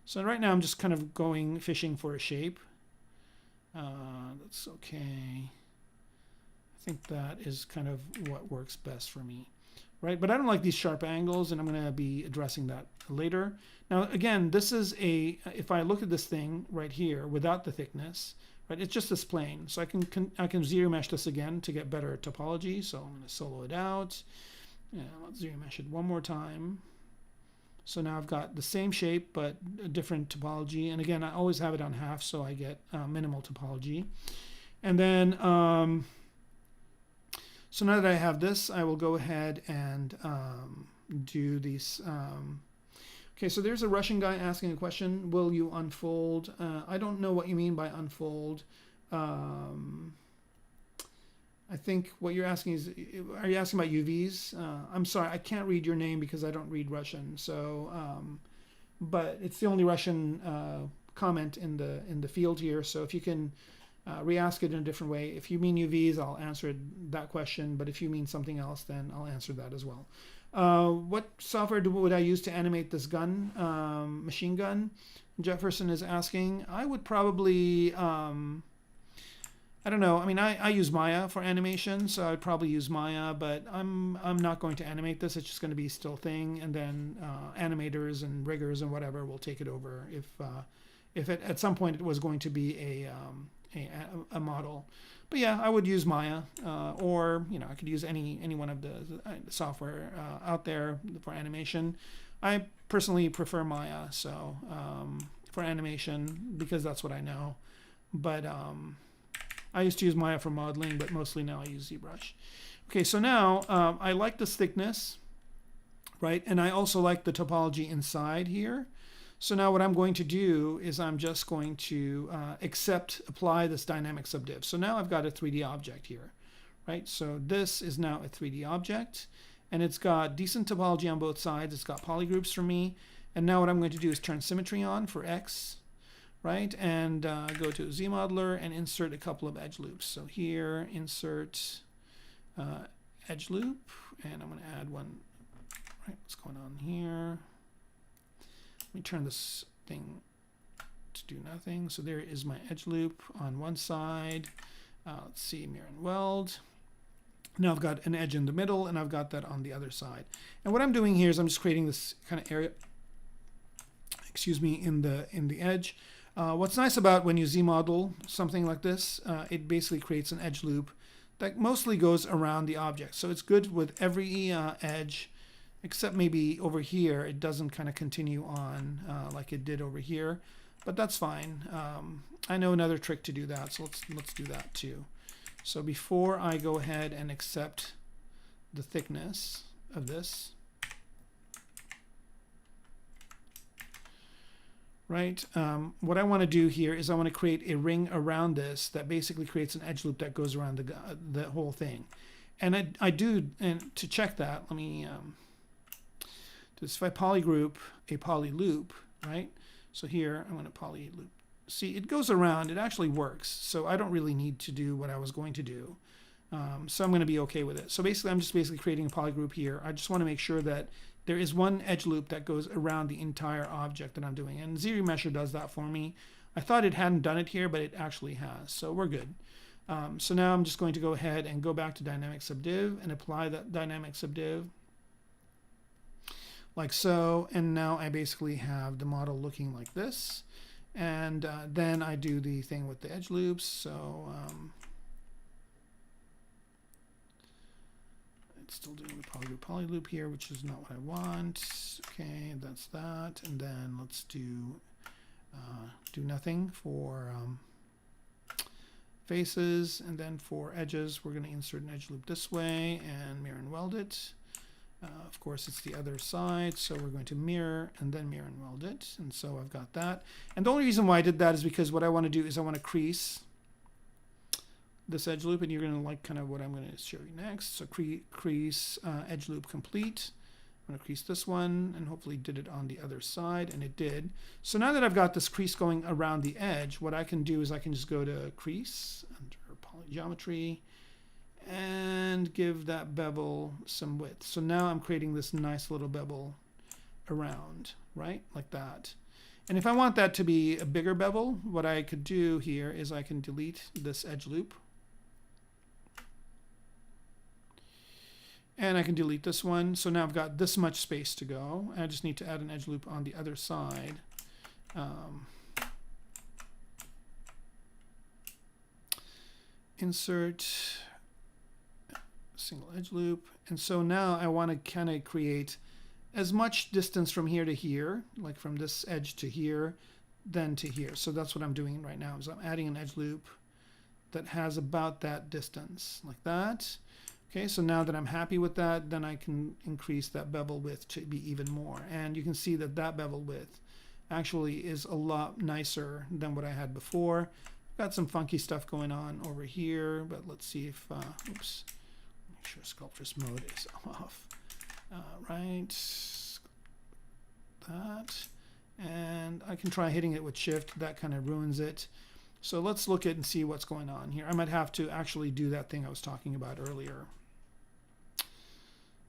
So right now I'm just kind of fishing for a shape. That's okay. I think that is kind of what works best for me, right? But I don't like these sharp angles, and I'm going to be addressing that later. Now, again, this is if I look at this thing right here without the thickness, right, it's just this plane. So I can zero mesh this again to get better topology. So I'm going to solo it out. Yeah, let's zero mesh it one more time. So now I've got the same shape, but a different topology. And again, I always have it on half, so I get minimal topology. And then, so now that I have this, I will go ahead and do these. Okay, so there's a Russian guy asking a question. Will you unfold? I don't know what you mean by unfold. I think what you're asking is, are you asking about UVs? I'm sorry, I can't read your name because I don't read Russian. So, but it's the only Russian comment in the field here. So if you can re-ask it in a different way. If you mean UVs, I'll answer that question. But if you mean something else, then I'll answer that as well. What software would I use to animate this gun, machine gun? Jefferson is asking. I would probably. I don't know. I mean, I use Maya for animation, so I'd probably use Maya, but I'm not going to animate this. It's just going to be a still thing, and then animators and riggers and whatever will take it over if at some point it was going to be a model. But yeah, I would use Maya, or I could use any one of the software out there for animation. I personally prefer Maya, so for animation because that's what I know. But I used to use Maya for modeling, but mostly now I use ZBrush. Okay, so now I like this thickness, right? And I also like the topology inside here. So now what I'm going to do is I'm just going to apply this dynamic subdiv. So now I've got a 3D object here, right? So this is now a 3D object, and it's got decent topology on both sides. It's got polygroups for me. And now what I'm going to do is turn symmetry on for X, right? And go to ZModeler and insert a couple of edge loops. So here, insert edge loop, and I'm going to add one. Right, what's going on here? Let me turn this thing to do nothing. So there is my edge loop on one side. Let's see, mirror and weld. Now I've got an edge in the middle, and I've got that on the other side. And what I'm doing here is I'm just creating this kind of area, in the edge. What's nice about when you Z-model something like this, it basically creates an edge loop that mostly goes around the object. So it's good with every edge, except maybe over here, it doesn't kind of continue on like it did over here. but that's fine. I know another trick to do that, so let's do that too. So before I go ahead and accept the thickness of this, right, what I want to do here is I want to create a ring around this that basically creates an edge loop that goes around the whole thing. And I do, and to check that, let me just if I polygroup a poly loop, right? So here I'm going to poly loop. See, it goes around. It actually works. So I don't really need to do what I was going to do. So I'm going to be okay with it. So basically, I'm just creating a polygroup here. I just want to make sure that there is one edge loop that goes around the entire object that I'm doing. And ZBrush does that for me. I thought it hadn't done it here, but it actually has. So we're good. So now I'm just going to go ahead and go back to dynamic subdiv and apply that dynamic subdiv like so. And now I basically have the model looking like this. And then I do the thing with the edge loops. So it's still doing the poly loop here, which is not what I want. Okay, that's that. And then let's do nothing for faces. And then for edges, we're going to insert an edge loop this way and mirror and weld it. Of course, it's the other side, so we're going to mirror and then mirror and weld it. And so I've got that. And the only reason why I did that is because what I want to do is I want to crease this edge loop, and you're going to like kind of what I'm going to show you next. So crease edge loop complete. I'm going to crease this one, and hopefully did it on the other side, and it did. So now that I've got this crease going around the edge, what I can do is I can just go to crease under poly geometry, and give that bevel some width. So now I'm creating this nice little bevel around, right? Like that. And if I want that to be a bigger bevel, what I could do here is I can delete this edge loop. And I can delete this one. So now I've got this much space to go. And I just need to add an edge loop on the other side. Insert single edge loop. And so now I want to kind of create as much distance from here to here, like from this edge to here, then to here. So that's what I'm doing right now, is I'm adding an edge loop that has about that distance, like that. Okay, so now that I'm happy with that, then I can increase that bevel width to be even more. And you can see that that bevel width actually is a lot nicer than what I had before. Got some funky stuff going on over here, but let's see if, oops. Make sure sculptress mode is off. Right, that, and I can try hitting it with shift. That kind of ruins it. So let's look at and see what's going on here. I might have to actually do that thing I was talking about earlier.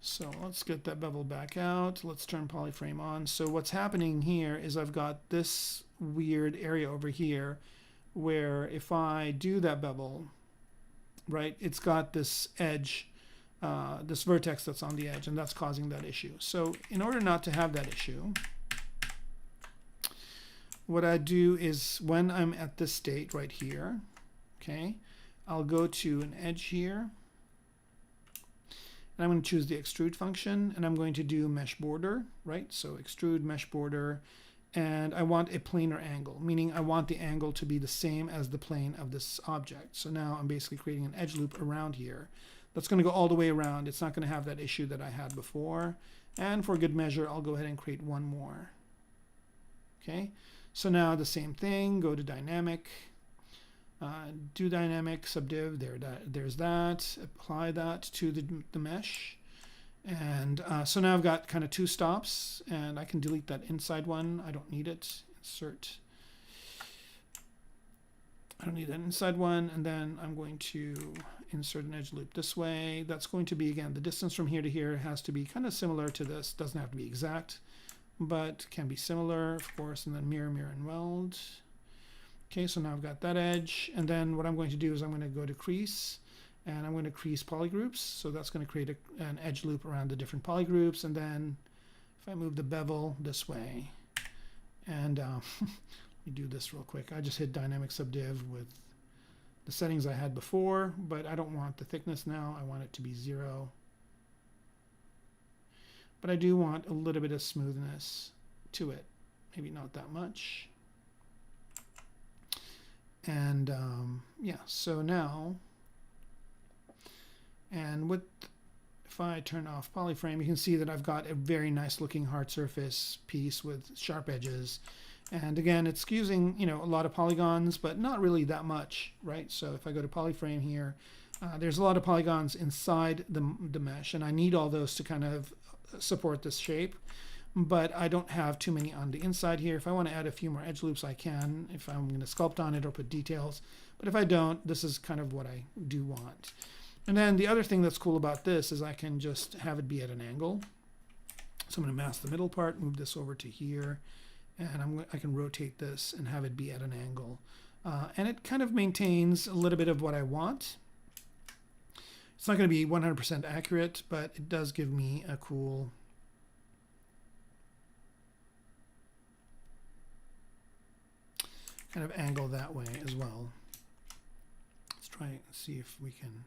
So let's get that bevel back out. Let's turn polyframe on. So what's happening here is I've got this weird area over here where if I do that bevel, right, it's got this edge, this vertex that's on the edge, and that's causing that issue. So in order not to have that issue, what I do is when I'm at this state right here, okay, I'll go to an edge here, and I'm going to choose the extrude function, and I'm going to do mesh border, right? So extrude mesh border, and I want a planar angle, meaning I want the angle to be the same as the plane of this object. So now I'm basically creating an edge loop around here. That's going to go all the way around. It's not going to have that issue that I had before. And for good measure, I'll go ahead and create one more. Okay, so now the same thing, go to dynamic, do dynamic subdiv, there's that, apply that to the mesh. And so now I've got kind of two stops, and I can delete that inside one. I don't need it. Insert. I don't need that inside one, and then I'm going to insert an edge loop this way. That's going to be, again, the distance from here to here has to be kind of similar to this. Doesn't have to be exact, but can be similar, of course, and then mirror, mirror, and weld. Okay, so now I've got that edge, and then what I'm going to do is I'm going to go to crease, and I'm going to crease polygroups. So that's going to create an edge loop around the different polygroups, and then if I move the bevel this way, and let me do this real quick. I just hit dynamic subdiv with the settings I had before, but I don't want the thickness now. I want it to be 0. But I do want a little bit of smoothness to it. Maybe not that much. And yeah, so now, and with, if I turn off polyframe, you can see that I've got a very nice looking hard surface piece with sharp edges. And again, it's using, you know, a lot of polygons, but not really that much, right? So if I go to polyframe here, there's a lot of polygons inside the mesh, and I need all those to kind of support this shape. But I don't have too many on the inside here. If I want to add a few more edge loops, I can, if I'm going to sculpt on it or put details. But if I don't, this is kind of what I do want. And then the other thing that's cool about this is I can just have it be at an angle. So I'm going to mask the middle part, move this over to here, and I can rotate this and have it be at an angle. And it kind of maintains a little bit of what I want. It's not going to be 100% accurate, but it does give me a cool kind of angle that way as well. Let's try and see if we can,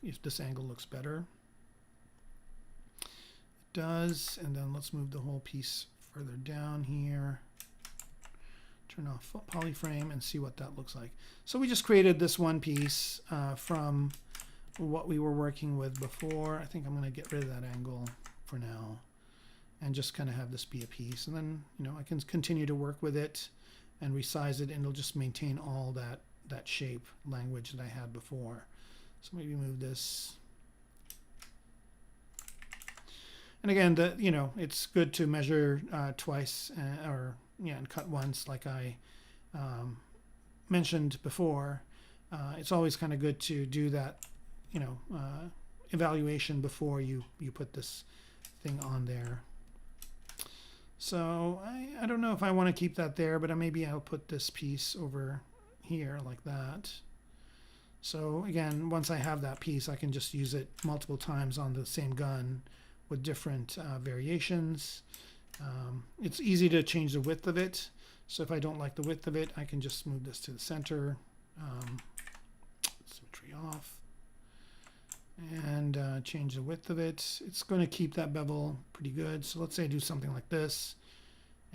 if this angle looks better. It does, and then let's move the whole piece further down here. Turn off polyframe and see what that looks like. So we just created this one piece from what we were working with before. I think I'm going to get rid of that angle for now and just kind of have this be a piece. And then, you know, I can continue to work with it and resize it, and it'll just maintain all that shape language that I had before. So maybe move this. And again, you know, it's good to measure twice and cut once, like I mentioned before. It's always kind of good to do that, you know, evaluation before you put this thing on there. So I don't know if I want to keep that there, but maybe I'll put this piece over here like that. So again, once I have that piece, I can just use it multiple times on the same gun with different variations. It's easy to change the width of it. So if I don't like the width of it, I can just move this to the center, symmetry off, and change the width of it. It's going to keep that bevel pretty good. So let's say I do something like this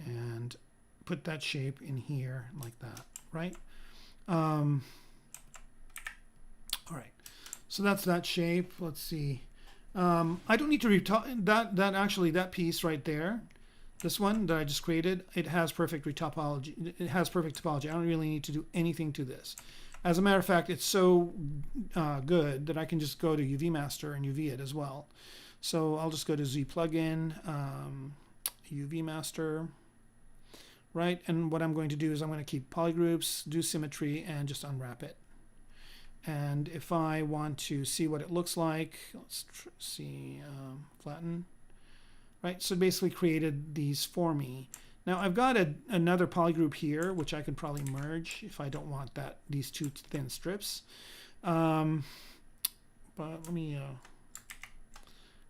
and put that shape in here like that, right? All right, so that's that shape. Let's see. I don't need to that piece right there, this one that I just created, it has perfect topology. It has perfect topology. I don't really need to do anything to this. As a matter of fact, it's so good that I can just go to UV Master and UV it as well. So I'll just go to Z plugin, UV Master, right? And what I'm going to do is I'm going to keep polygroups, do symmetry, and just unwrap it. And if I want to see what it looks like, let's see, flatten, right? So basically created these for me. Now I've got another polygroup here, which I could probably merge if I don't want these two thin strips. But let me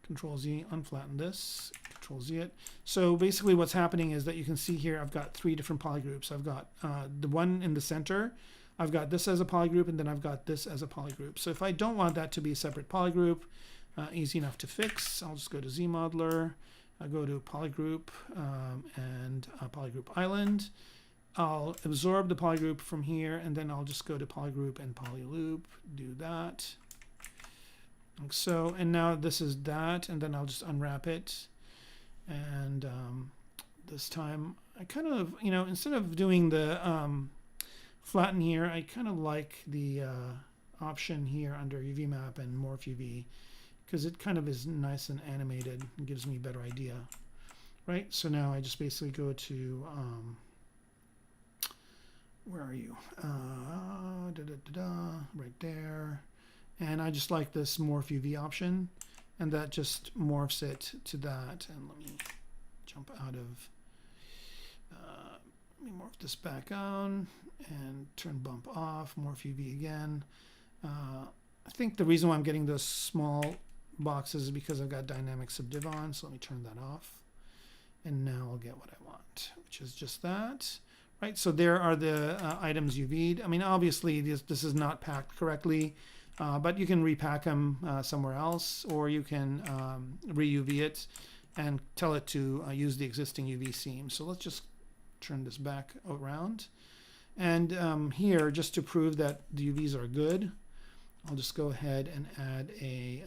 Control Z, unflatten this, Control Z it. So basically what's happening is that you can see here I've got three different polygroups. I've got the one in the center, I've got this as a polygroup, and then I've got this as a polygroup. So if I don't want that to be a separate polygroup, easy enough to fix. I'll just go to Z Modeler, I'll go to polygroup and polygroup island. I'll absorb the polygroup from here, and then I'll just go to polygroup and polyloop, do that. Like so, and now this is that, and then I'll just unwrap it. And this time I kind of, you know, instead of doing the flatten here, I kind of like the option here under UV map and morph UV, because it kind of is nice and animated and gives me a better idea, right? So now I just basically go to where are you? Right there, and I just like this morph UV option, and that just morphs it to that. And let me jump out of let me morph this back on and turn bump off, morph UV again. I think the reason why I'm getting those small boxes is because I've got dynamic subdiv on, so let me turn that off. And now I'll get what I want, which is just that, right? So there are the items UV'd. I mean, obviously this is not packed correctly, but you can repack them somewhere else, or you can re-UV it and tell it to use the existing UV seam. So let's just turn this back around, And here, just to prove that the UVs are good, I'll just go ahead and add a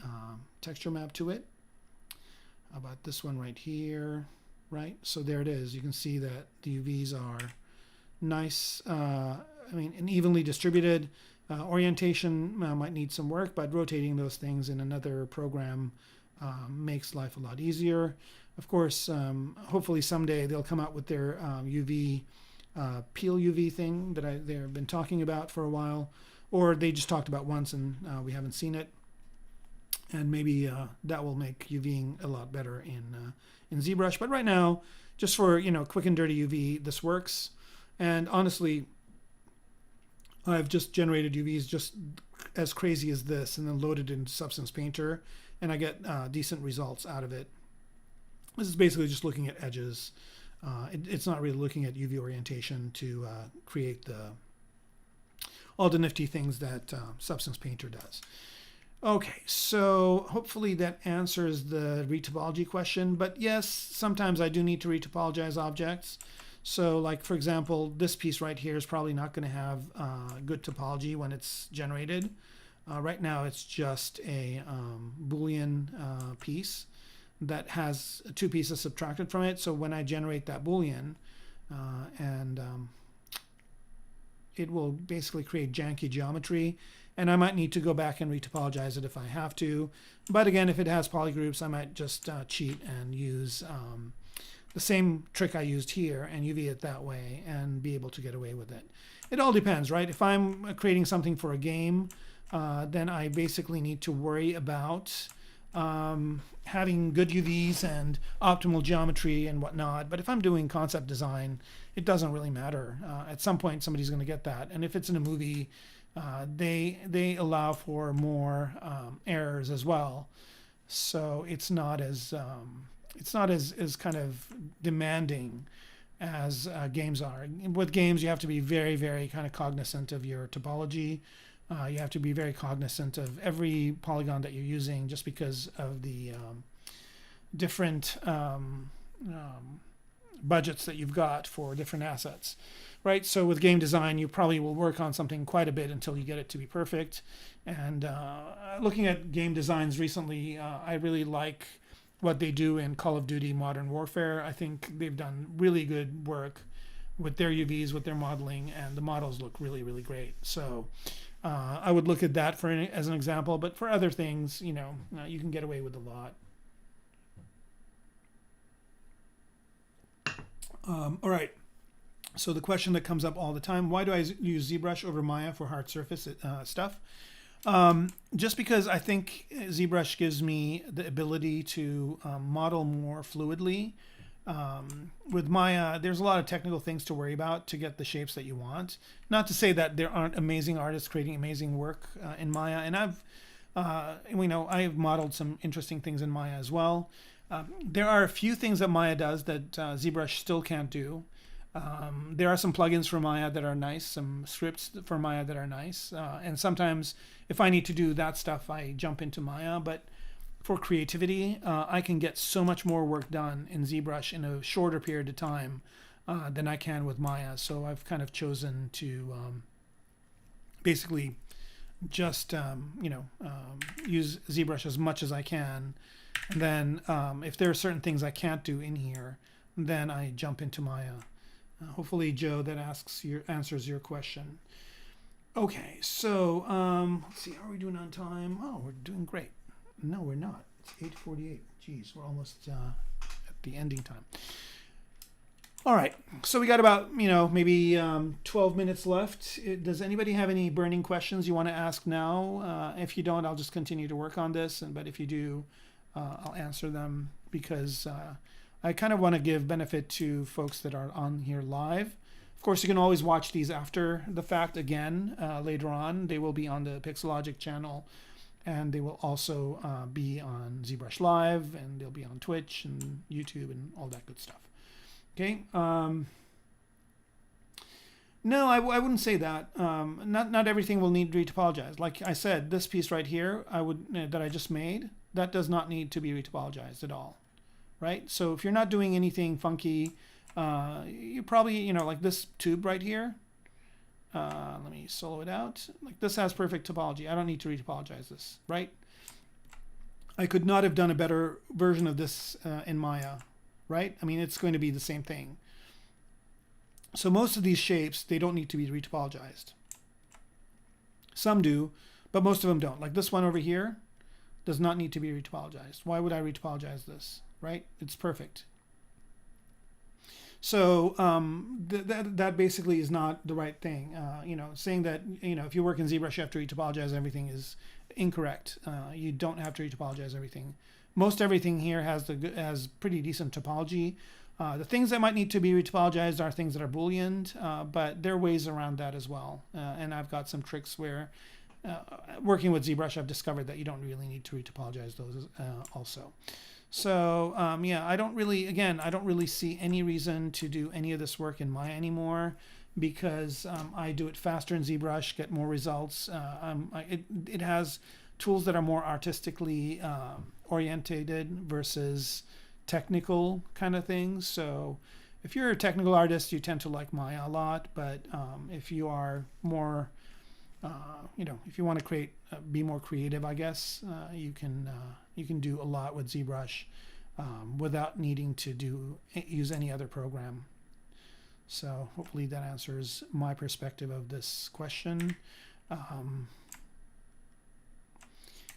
texture map to it. How about this one right here, right? So there it is. You can see that the UVs are nice, and evenly distributed. Orientation might need some work, but rotating those things in another program makes life a lot easier. Of course, hopefully someday they'll come out with their UV peel UV thing that they've been talking about for a while, or they just talked about once and we haven't seen it. And maybe that will make UVing a lot better in ZBrush. But right now, just for quick and dirty UV, this works. And honestly, I've just generated UVs just as crazy as this and then loaded into Substance Painter, and I get decent results out of it. This is basically just looking at edges. It's not really looking at UV orientation to create all the nifty things that Substance Painter does. Okay, so hopefully that answers the retopology question. But yes, sometimes I do need to retopologize objects. So like, for example, this piece right here is probably not going to have good topology when it's generated. Right now, it's just a Boolean piece that has 2 pieces subtracted from it. So when I generate that Boolean, it will basically create janky geometry. And I might need to go back and retopologize it if I have to. But again, if it has polygroups, I might just cheat and use the same trick I used here and UV it that way and be able to get away with it. It all depends, right? If I'm creating something for a game, then I basically need to worry about having good UVs and optimal geometry and whatnot. But if I'm doing concept design, it doesn't really matter. At some point, somebody's going to get that. And if it's in a movie, they allow for more errors as well. So it's not as kind of demanding as games are. With games, you have to be very, very kind of cognizant of your topology. You have to be very cognizant of every polygon that you're using, just because of the different budgets that you've got for different assets, right? So with game design, you probably will work on something quite a bit until you get it to be perfect. And looking at game designs recently, I really like what they do in Call of Duty Modern Warfare. I think they've done really good work with their UVs, with their modeling, and the models look really, really great. So I would look at that as an example, but for other things, you can get away with a lot. All right, so the question that comes up all the time, why do I use ZBrush over Maya for hard surface stuff? Just because I think ZBrush gives me the ability to model more fluidly. With Maya, there's a lot of technical things to worry about to get the shapes that you want. Not to say that there aren't amazing artists creating amazing work in Maya, and I've modeled some interesting things in Maya as well. There are a few things that Maya does that ZBrush still can't do. There are some plugins for Maya that are nice, some scripts for Maya that are nice, and sometimes if I need to do that stuff, I jump into Maya. But for creativity, I can get so much more work done in ZBrush in a shorter period of time than I can with Maya. So I've kind of chosen to basically just use ZBrush as much as I can. And then if there are certain things I can't do in here, then I jump into Maya. Hopefully, Joe, that answers your question. Okay, so let's see, how are we doing on time? Oh, we're doing great. No, we're not. It's 8:48. Geez, we're almost at the ending time. All right, so we got about maybe 12 minutes left. Does anybody have any burning questions you want to ask now? If you don't, I'll just continue to work on this. But if you do, I'll answer them, because I kind of want to give benefit to folks that are on here live. Of course, you can always watch these after the fact again later on. They will be on the Pixologic channel, and they will also be on ZBrush Live, and they'll be on Twitch and YouTube and all that good stuff. Okay. No, I wouldn't say that. Not everything will need retopologized. Like I said, this piece right here, that I just made, that does not need to be retopologized at all, right? So if you're not doing anything funky, you probably, like this tube right here, Let me solo it out. Like this has perfect topology. I don't need to retopologize this, right? I could not have done a better version of this in Maya, right? I mean, it's going to be the same thing. So most of these shapes, they don't need to be retopologized. Some do, but most of them don't. Like this one over here does not need to be retopologized. Why would I retopologize this, right? It's perfect. So that basically is not the right thing. You know, saying that, you know, if you work in ZBrush, you have to retopologize everything is incorrect. You don't have to retopologize everything. Most everything here has pretty decent topology. The things that might need to be retopologized are things that are Booleaned, but there are ways around that as well. And I've got some tricks where, working with ZBrush, I've discovered that you don't really need to retopologize those also. So yeah, I don't really see any reason to do any of this work in Maya anymore, because I do it faster in ZBrush, get more results. It has tools that are more artistically orientated versus technical kind of things. So if you're a technical artist, you tend to like Maya a lot, but if you are more you know, if you want to be more creative, I guess you can do a lot with ZBrush without needing to use any other program. So hopefully that answers my perspective of this question.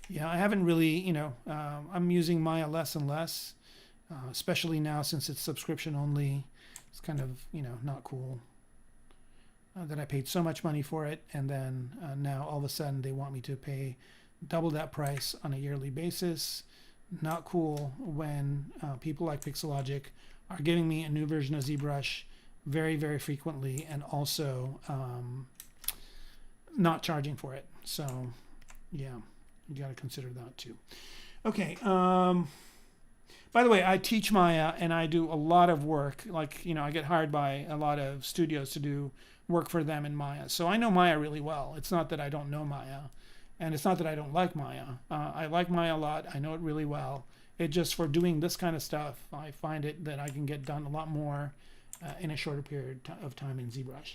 Yeah, I haven't really, you know, I'm using Maya less and less, especially now since it's subscription only. It's kind of, you know, not cool. That I paid so much money for it, and then now all of a sudden they want me to pay double that price on a yearly basis. Not cool when people like Pixologic are giving me a new version of ZBrush very, very frequently, and also not charging for it. So yeah, you got to consider that too. Okay. By the way, I teach Maya, and I do a lot of work. Like, you know, I get hired by a lot of studios to do work for them in Maya. So I know Maya really well. It's not that I don't know Maya, and it's not that I don't like Maya. I like Maya a lot. I know it really well. It just, for doing this kind of stuff, I find it that I can get done a lot more in a shorter period of time in ZBrush.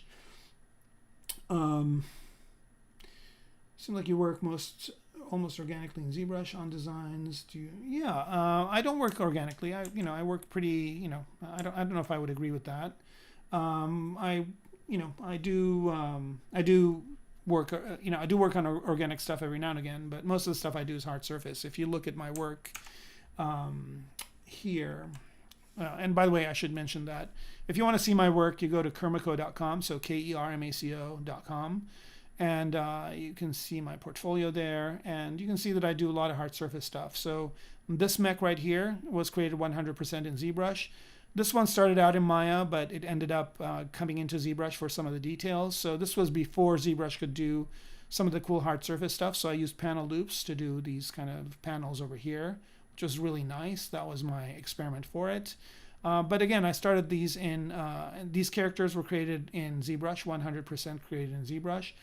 Seems like you work almost organically in ZBrush on designs. I don't work organically. I work pretty, you know, I don't know if I would agree with that. I do work, I do work on organic stuff every now and again, but most of the stuff I do is hard surface. If you look at my work here, and by the way, I should mention that if you want to see my work, you go to kermaco.com, so kermaco.com, and you can see my portfolio there, and you can see that I do a lot of hard surface stuff. So this mech right here was created 100% in ZBrush. This one started out in Maya, but it ended up coming into ZBrush for some of the details. So this was before ZBrush could do some of the cool hard surface stuff. So I used panel loops to do these kind of panels over here, which was really nice. That was my experiment for it. But again, I started these in, these characters were created in ZBrush, 100% created in ZBrush.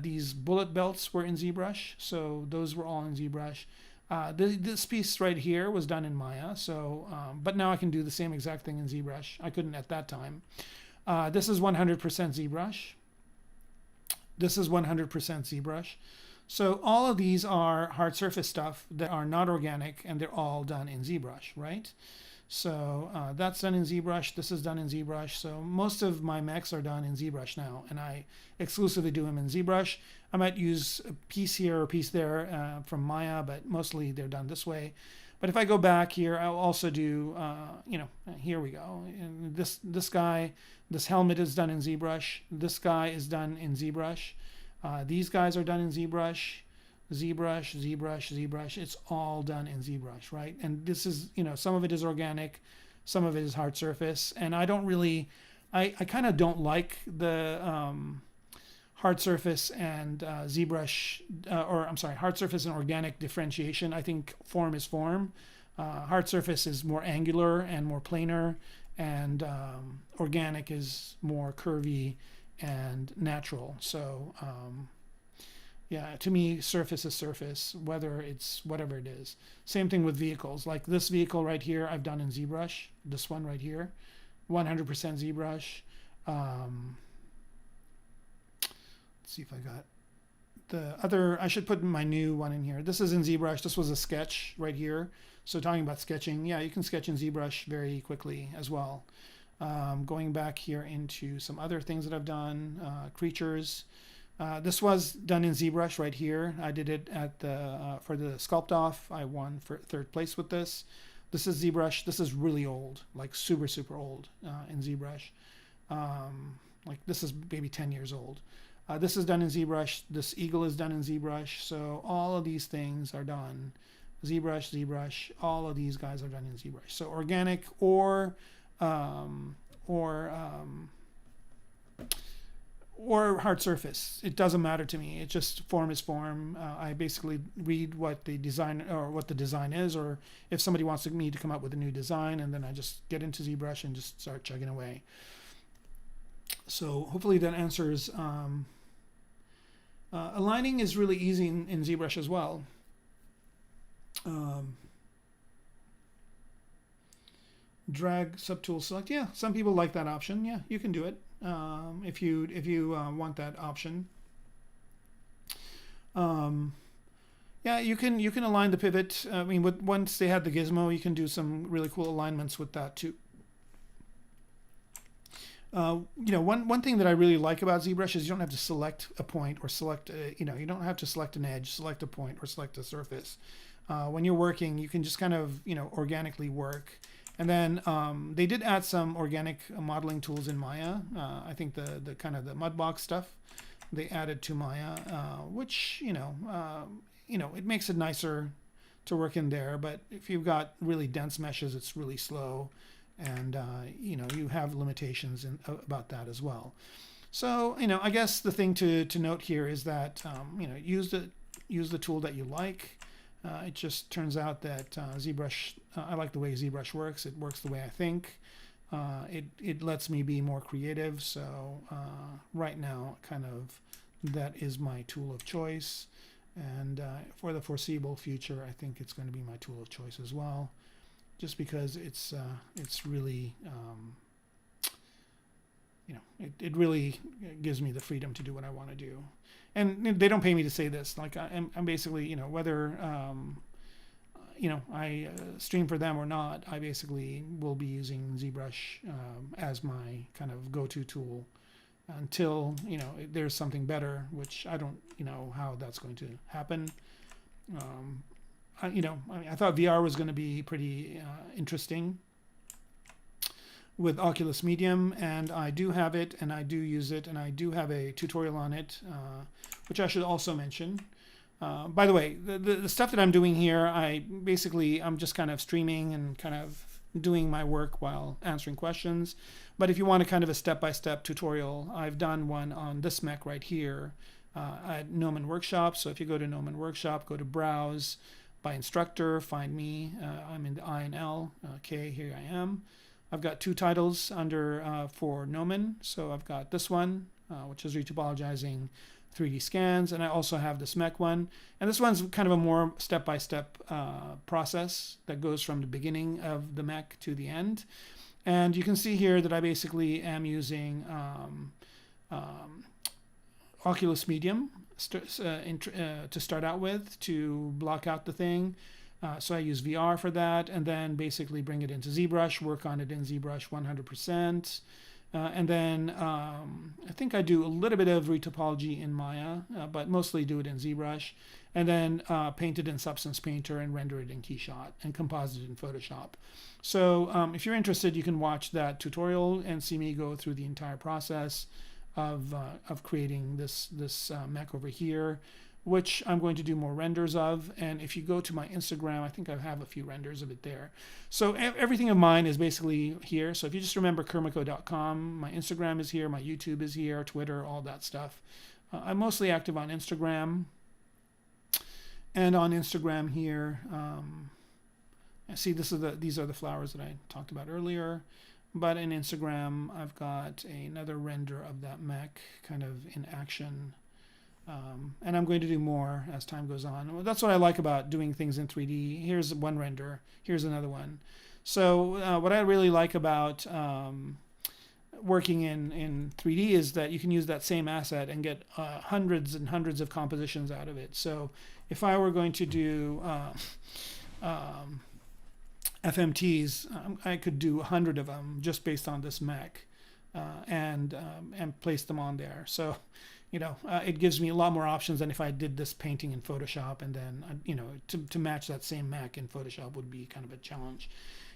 These bullet belts were in ZBrush, so those were all in ZBrush. This piece right here was done in Maya, so but now I can do the same exact thing in ZBrush. I couldn't at that time. This is 100% ZBrush. This is 100% ZBrush. So all of these are hard surface stuff that are not organic, and they're all done in ZBrush, right? So that's done in ZBrush. This is done in ZBrush. So most of my mechs are done in ZBrush now, and I exclusively do them in ZBrush. I might use a piece here or a piece there from Maya, but mostly they're done this way. But if I go back here, I'll also do, here we go. And this guy, this helmet is done in ZBrush. This guy is done in ZBrush. These guys are done in ZBrush. ZBrush, ZBrush, ZBrush. It's all done in ZBrush, right? And this is, some of it is organic, some of it is hard surface. And I don't really, I kind of don't like the hard surface and ZBrush, hard surface and organic differentiation. I think form is form. Hard surface is more angular and more planar, and organic is more curvy and natural. So, yeah, to me, surface is surface, whether it's whatever it is. Same thing with vehicles. Like this vehicle right here, I've done in ZBrush. This one right here, 100% ZBrush. see if I got the other. I should put my new one in here. This is in ZBrush. This was a sketch right here. So talking about sketching, yeah, you can sketch in ZBrush very quickly as well. Going back here into some other things that I've done, creatures. This was done in ZBrush right here. I did it at the for the sculpt off. I won for third place with this. This is ZBrush. This is really old, like super old in ZBrush. Like this is maybe 10 years old. This is done in ZBrush. This eagle is done in ZBrush. So all of these things are done. ZBrush. All of these guys are done in ZBrush. So organic or hard surface. It doesn't matter to me. It just form is form. I basically read what the design is, or if somebody wants me to come up with a new design, and then I just get into ZBrush and just start chugging away. So hopefully that answers. Aligning is really easy in ZBrush as well. Drag subtool select. Yeah, some people like that option. Yeah, you can do it if you want that option. Yeah, you can align the pivot. I mean, once they had the gizmo, you can do some really cool alignments with that too. You know, one thing that I really like about ZBrush is you don't have to select a point or select you know, you don't have to select an edge, select a point, or select a surface. When you're working, you can just kind of, you know, organically work. And then they did add some organic modeling tools in Maya. I think the kind of the mudbox stuff they added to Maya, which you know, it makes it nicer to work in there. But if you've got really dense meshes, it's really slow, and you know, you have limitations about that as well. So you know, I guess the thing to note here is that you know, use the tool that you like. It just turns out that ZBrush, I like the way ZBrush works. It works the way I think. It lets me be more creative. So right now, kind of, that is my tool of choice. And for the foreseeable future, I think it's going to be my tool of choice as well. Just because it's really, you know, it really gives me the freedom to do what I want to do. And they don't pay me to say this. Like I'm basically, you know, whether you know, I stream for them or not, I basically will be using ZBrush as my kind of go-to tool until, you know, there's something better, which I don't, you know, how that's going to happen. You know, I thought VR was going to be pretty interesting with Oculus Medium, and I do have it, and I do use it, and I do have a tutorial on it, which I should also mention. By the way, the stuff that I'm doing here, I'm just kind of streaming and kind of doing my work while answering questions. But if you want a kind of a step-by-step tutorial, I've done one on this mech right here at Gnomon Workshop. So if you go to Gnomon Workshop, go to Browse, by instructor, find me. I'm in the I and L. Okay, here I am. I've got two titles under for Gnomon. So I've got this one, which is retopologizing 3D scans, and I also have this mech one. And this one's kind of a more step-by-step process that goes from the beginning of the mech to the end. And you can see here that I basically am using Oculus Medium to start out with, to block out the thing. So I use VR for that, and then basically bring it into ZBrush, work on it in ZBrush 100%. And then I think I do a little bit of retopology in Maya, but mostly do it in ZBrush. And then paint it in Substance Painter and render it in Keyshot and composite it in Photoshop. So if you're interested, you can watch that tutorial and see me go through the entire process of creating this mech over here, which I'm going to do more renders of. And if you go to my Instagram, I think I have a few renders of it there. So everything of mine is basically here. So if you just remember Kermaco.com, my Instagram is here, my YouTube is here, Twitter, all that stuff. I'm mostly active on Instagram. And on Instagram here, see, these are the flowers that I talked about earlier. But in Instagram, I've got another render of that mech kind of in action. And I'm going to do more as time goes on. Well, that's what I like about doing things in 3D. Here's one render. Here's another one. So what I really like about working in 3D is that you can use that same asset and get hundreds and hundreds of compositions out of it. So if I were going to do FMTs, I could do 100 of them just based on this Mech, and place them on there. So, it gives me a lot more options than if I did this painting in Photoshop, and then, to match that same Mech in Photoshop would be kind of a challenge.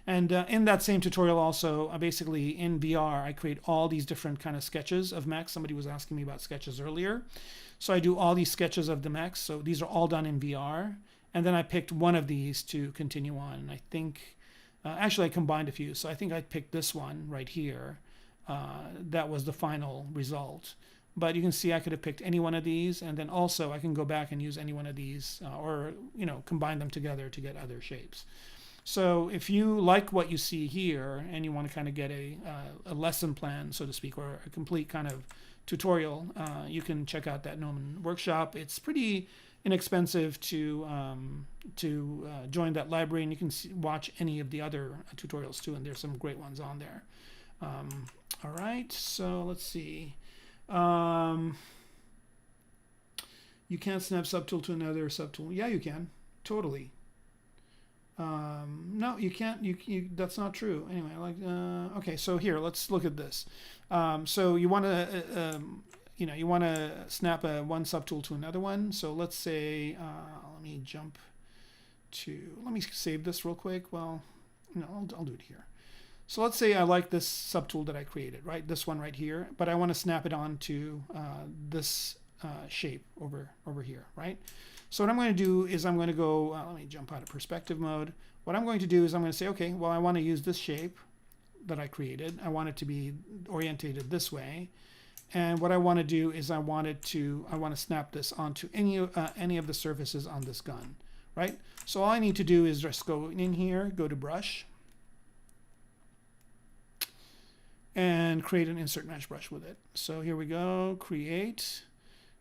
And in that same tutorial also, basically in VR, I create all these different kind of sketches of mechs. Somebody was asking me about sketches earlier. So I do all these sketches of the mechs. So these are all done in VR. And then I picked one of these to continue on. And I think, actually I combined a few. So I think I picked this one right here. That was the final result. But you can see I could have picked any one of these. And then also I can go back and use any one of these, or, combine them together to get other shapes. So if you like what you see here and you want to kind of get a lesson plan, so to speak, or a complete kind of tutorial, you can check out that Gnomon workshop. It's pretty inexpensive to join that library, and you can watch any of the other tutorials too, and there's some great ones on there. All right, so let's see. You can't snap subtool to another subtool. Yeah, you can. Totally. No, you can't. That's not true. Anyway, okay. So here, let's look at this. So you want to, you want to snap one subtool to another one. So let's say, let me let me save this real quick. Well, no, I'll do it here. So let's say I like this subtool that I created, right? This one right here, but I want to snap it onto this shape over here, right? So what I'm going to do is I'm going to go, let me jump out of perspective mode. What I'm going to do is I'm going to say, okay, well, I want to use this shape that I created. I want it to be orientated this way. And what I want to do is I want to snap this onto any of the surfaces on this gun, right? So all I need to do is just go in here, go to brush, and create an insert mesh brush with it. So here we go, create,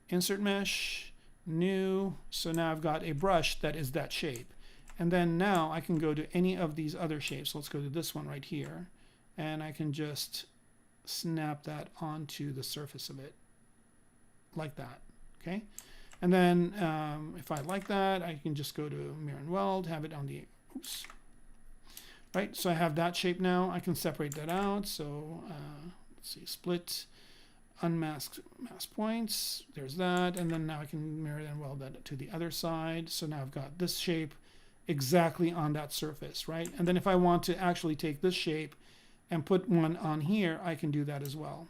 insert mesh, new. So now I've got a brush that is that shape. And then now I can go to any of these other shapes. Let's go to this one right here. And I can just snap that onto the surface of it like that. Okay. And then if I like that, I can just go to mirror and weld, have it on the, oops. Right. So I have that shape now. I can separate that out. So let's see, split, unmasked mask points, there's that, and then now I can mirror and weld that to the other side. So now I've got this shape exactly on that surface, right? And then if I want to actually take this shape and put one on here, I can do that as well,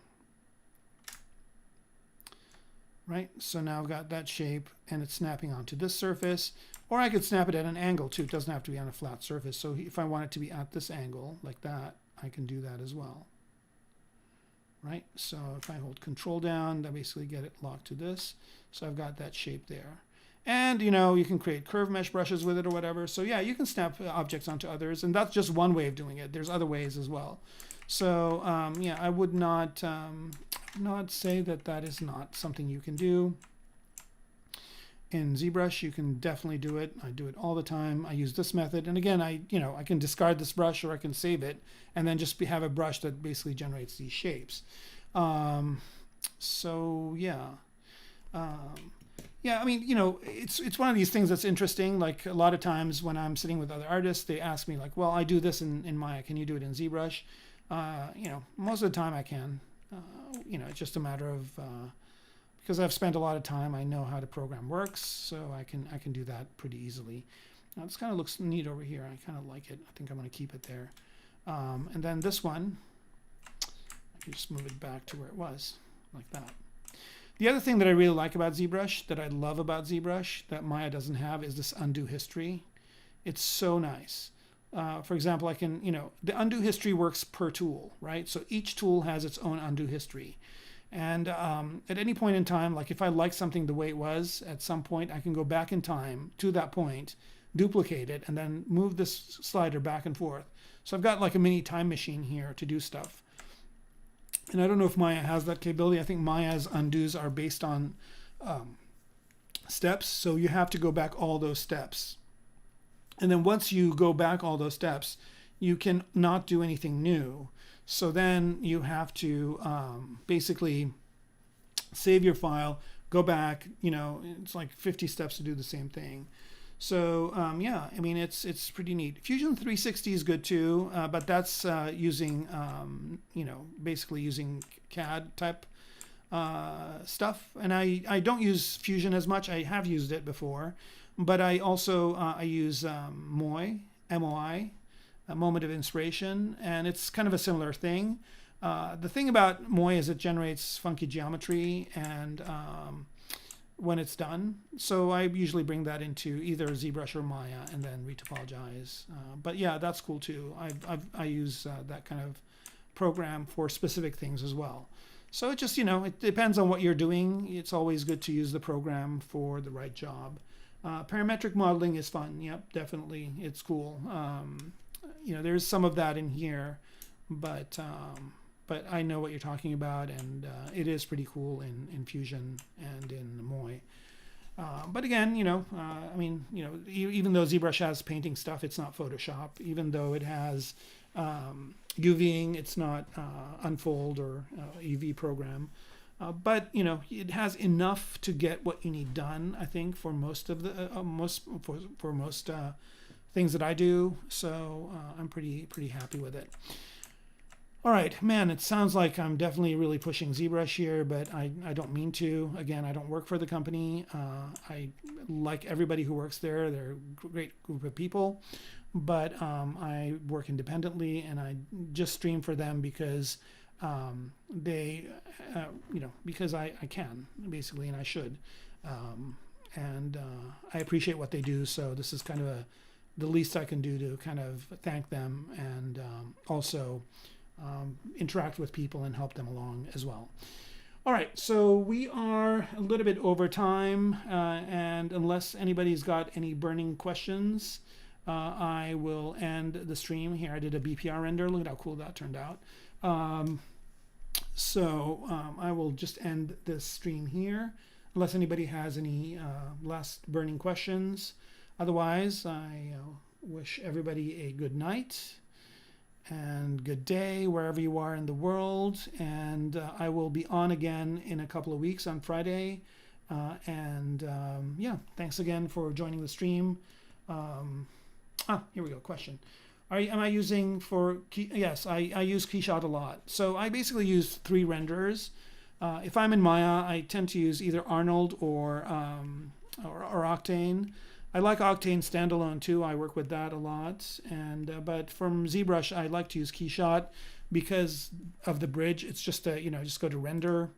right? So now I've got that shape and it's snapping onto this surface, or I could snap it at an angle too. It doesn't have to be on a flat surface. So if I want it to be at this angle like that, I can do that as well. Right, so if I hold Control down, I basically get it locked to this. So I've got that shape there. And you can create curve mesh brushes with it or whatever. So yeah, you can snap objects onto others, and that's just one way of doing it. There's other ways as well. So yeah, I would not say that is not something you can do. In ZBrush, you can definitely do it. I do it all the time. I use this method, and again, I can discard this brush, or I can save it, and then just have a brush that basically generates these shapes. So yeah, yeah. I mean, it's one of these things that's interesting. Like a lot of times when I'm sitting with other artists, they ask me like, "Well, I do this in Maya. Can you do it in ZBrush?" Most of the time I can. It's just a matter of because I've spent a lot of time, I know how the program works, so I can do that pretty easily. Now this kind of looks neat over here. I kind of like it. I think I'm going to keep it there. And then this one, I can just move it back to where it was, like that. The other thing that I really like about ZBrush, that I love about ZBrush, that Maya doesn't have, is this undo history. It's so nice. For example, I can, the undo history works per tool, right? So each tool has its own undo history. And at any point in time, like if I like something the way it was, at some point I can go back in time to that point, duplicate it, and then move this slider back and forth. So I've got like a mini time machine here to do stuff. And I don't know if Maya has that capability. I think Maya's undos are based on steps. So you have to go back all those steps. And then once you go back all those steps, you can not do anything new. So then you have to basically save your file, go back, it's like 50 steps to do the same thing. So yeah, I mean, it's pretty neat. Fusion 360 is good too, but that's using, basically using CAD type stuff. And I don't use Fusion as much. I have used it before, but I also I use MOI, M-O-I, a moment of inspiration, and it's kind of a similar thing. The thing about MOI is it generates funky geometry and when it's done. So I usually bring that into either ZBrush or Maya and then retopologize. But yeah, that's cool too. I use that kind of program for specific things as well. So it just, it depends on what you're doing. It's always good to use the program for the right job. Parametric modeling is fun. Yep, definitely. It's cool. There's some of that in here, but I know what you're talking about, and it is pretty cool in Fusion and in MOI. But again, even though ZBrush has painting stuff, it's not Photoshop. Even though it has UVing, it's not Unfold or UV program. But it has enough to get what you need done, I think, for most of the most things that I do. So I'm pretty happy with it. All right, man, it sounds like I'm definitely really pushing ZBrush here, but I don't mean to. Again, I don't work for the company. I like everybody who works there. They're a great group of people, but I work independently, and I just stream for them because because I can, basically, and I should. And I appreciate what they do, so this is kind of the least I can do to kind of thank them and also interact with people and help them along as well. All right, so we are a little bit over time, and unless anybody's got any burning questions, I will end the stream here. I did a BPR render. Look at how cool that turned out. I will just end this stream here, unless anybody has any last burning questions. Otherwise, I wish everybody a good night and good day wherever you are in the world, and I will be on again in a couple of weeks on Friday, yeah, thanks again for joining the stream. Here we go. Question: am I using for yes, I use KeyShot a lot. So I basically use 3 renderers. If I'm in Maya, I tend to use either Arnold or Octane. I like Octane standalone too. I work with that a lot. And but from ZBrush, I like to use KeyShot because of the bridge. It's just just go to render,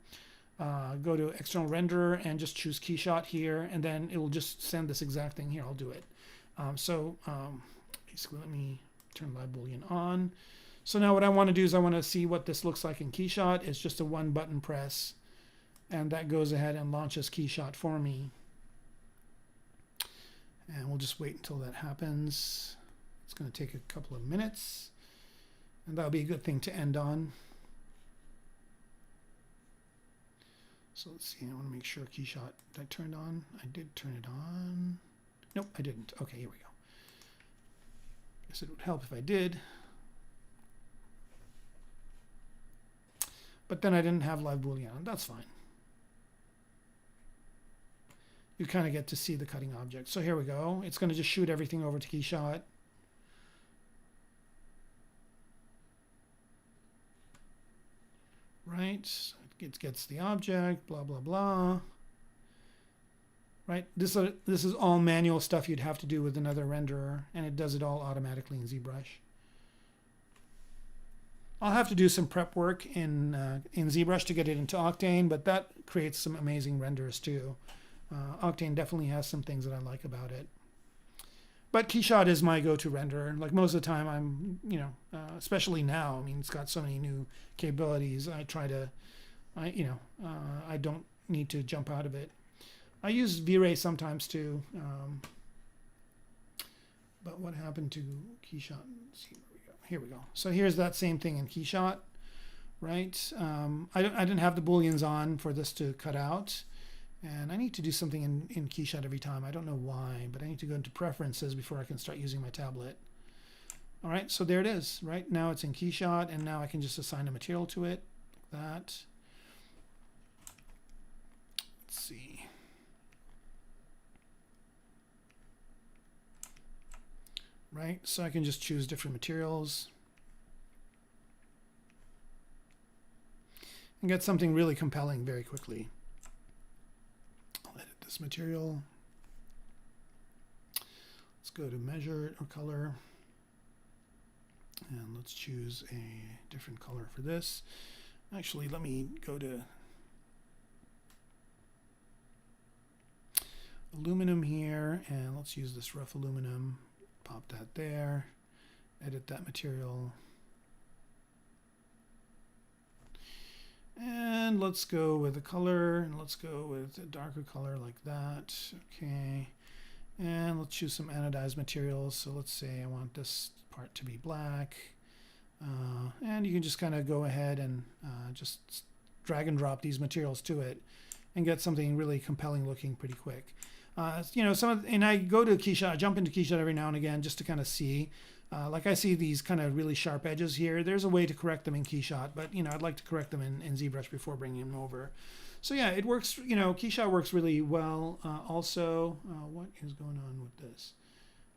go to external renderer, and just choose KeyShot here, and then it will just send this exact thing here. I'll do it. Basically, let me turn Live Boolean on. So now what I want to do is I want to see what this looks like in KeyShot. It's just a 1-button press, and that goes ahead and launches KeyShot for me. And we'll just wait until that happens. It's going to take a couple of minutes, and that'll be a good thing to end on. So let's see, I want to make sure KeyShot that turned on. I did turn it on. Nope, I didn't. Okay, here we go. Guess it would help if I did. But then I didn't have Live Boolean on. That's fine. You kind of get to see the cutting object. So here we go. It's going to just shoot everything over to KeyShot. Right, so it gets the object, blah, blah, blah. Right, this is all manual stuff you'd have to do with another renderer, and it does it all automatically in ZBrush. I'll have to do some prep work in ZBrush to get it into Octane, but that creates some amazing renders too. Octane definitely has some things that I like about it. But KeyShot is my go-to renderer. Like most of the time, I'm, especially now. I mean, it's got so many new capabilities. I don't need to jump out of it. I use V-Ray sometimes too. But what happened to KeyShot? Let's see, where we go. Here we go. So here's that same thing in KeyShot, right? I didn't have the booleans on for this to cut out. And I need to do something in KeyShot every time. I don't know why, but I need to go into preferences before I can start using my tablet. All right, so there it is. Right now it's in KeyShot, and now I can just assign a material to it, like that. Let's see. Right, so I can just choose different materials and get something really compelling very quickly. I'll edit this material. Let's go to measure or color. And let's choose a different color for this. Actually, let me go to aluminum here, and let's use this rough aluminum. Pop that there, edit that material. And let's go with a color, and let's go with a darker color like that. Okay. And let's choose some anodized materials. So let's say I want this part to be black. And you can just kind of go ahead and just drag and drop these materials to it and get something really compelling looking pretty quick. You know, and I go to KeyShot, I jump into KeyShot every now and again just to kind of see. Like I see these kind of really sharp edges here. There's a way to correct them in KeyShot, but you know, I'd like to correct them in ZBrush before bringing them over. So yeah, it works. You know, KeyShot works really well. Also, what is going on with this?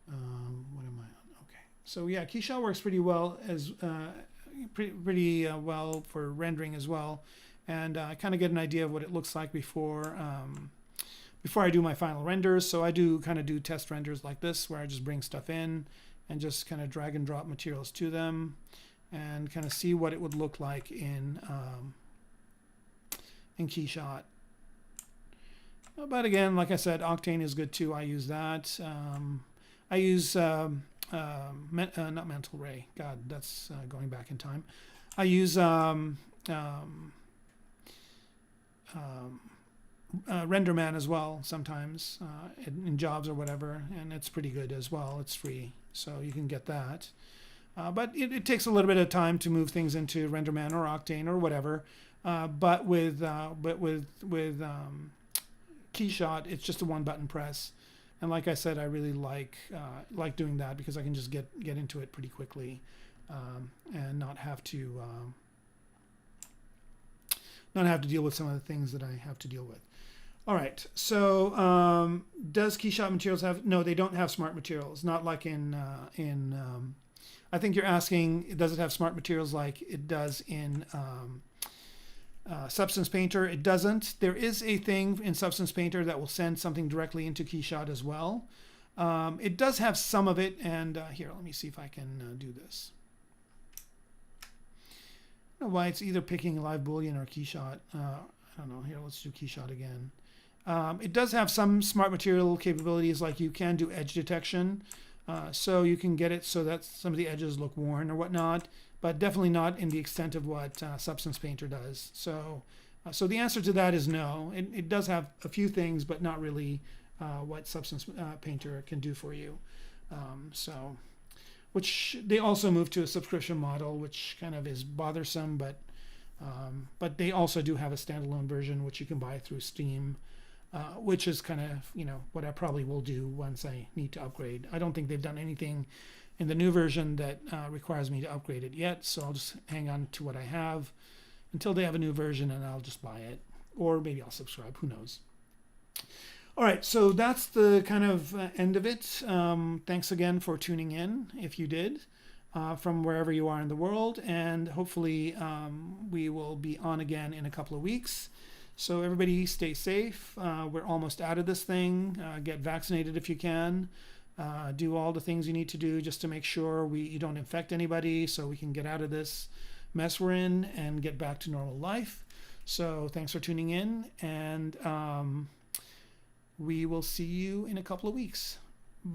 What am I on? Okay. So yeah, KeyShot works pretty well pretty well for rendering as well, and I kind of get an idea of what it looks like before I do my final renders. So I kind of do test renders like this, where I just bring stuff in and just kind of drag and drop materials to them, and kind of see what it would look like in KeyShot. But again, like I said, Octane is good too. I use that. I use not Mental Ray. God, that's going back in time. I use RenderMan as well sometimes in jobs or whatever, and it's pretty good as well. It's free, so you can get that. But it takes a little bit of time to move things into RenderMan or Octane or whatever. But with KeyShot, it's just a one-button press, and like I said, I really like doing that because I can just get into it pretty quickly and not have to deal with some of the things that I have to deal with. All right, so does KeyShot materials have? No, they don't have smart materials. Not like in I think you're asking, does it have smart materials like it does in Substance Painter? It doesn't. There is a thing in Substance Painter that will send something directly into KeyShot as well. It does have some of it, and here, let me see if I can do this. I don't know why it's either picking Live Boolean or KeyShot. I don't know. Here, let's do KeyShot again. It does have some smart material capabilities, like you can do edge detection. So you can get it so that some of the edges look worn or whatnot, but definitely not in the extent of what Substance Painter does. So the answer to that is no. It does have a few things, but not really what Substance Painter can do for you. Which they also moved to a subscription model, which kind of is bothersome, but they also do have a standalone version which you can buy through Steam, which is kind of, you know, what I probably will do once I need to upgrade. I don't think they've done anything in the new version that requires me to upgrade it yet, so I'll just hang on to what I have until they have a new version, and I'll just buy it, or maybe I'll subscribe, who knows. All right, so that's the kind of end of it. Thanks again for tuning in, if you did, from wherever you are in the world, and hopefully we will be on again in a couple of weeks. So everybody stay safe. We're almost out of this thing. Get vaccinated if you can. Do all the things you need to do just to make sure you don't infect anybody, so we can get out of this mess we're in and get back to normal life. So thanks for tuning in, and we will see you in a couple of weeks.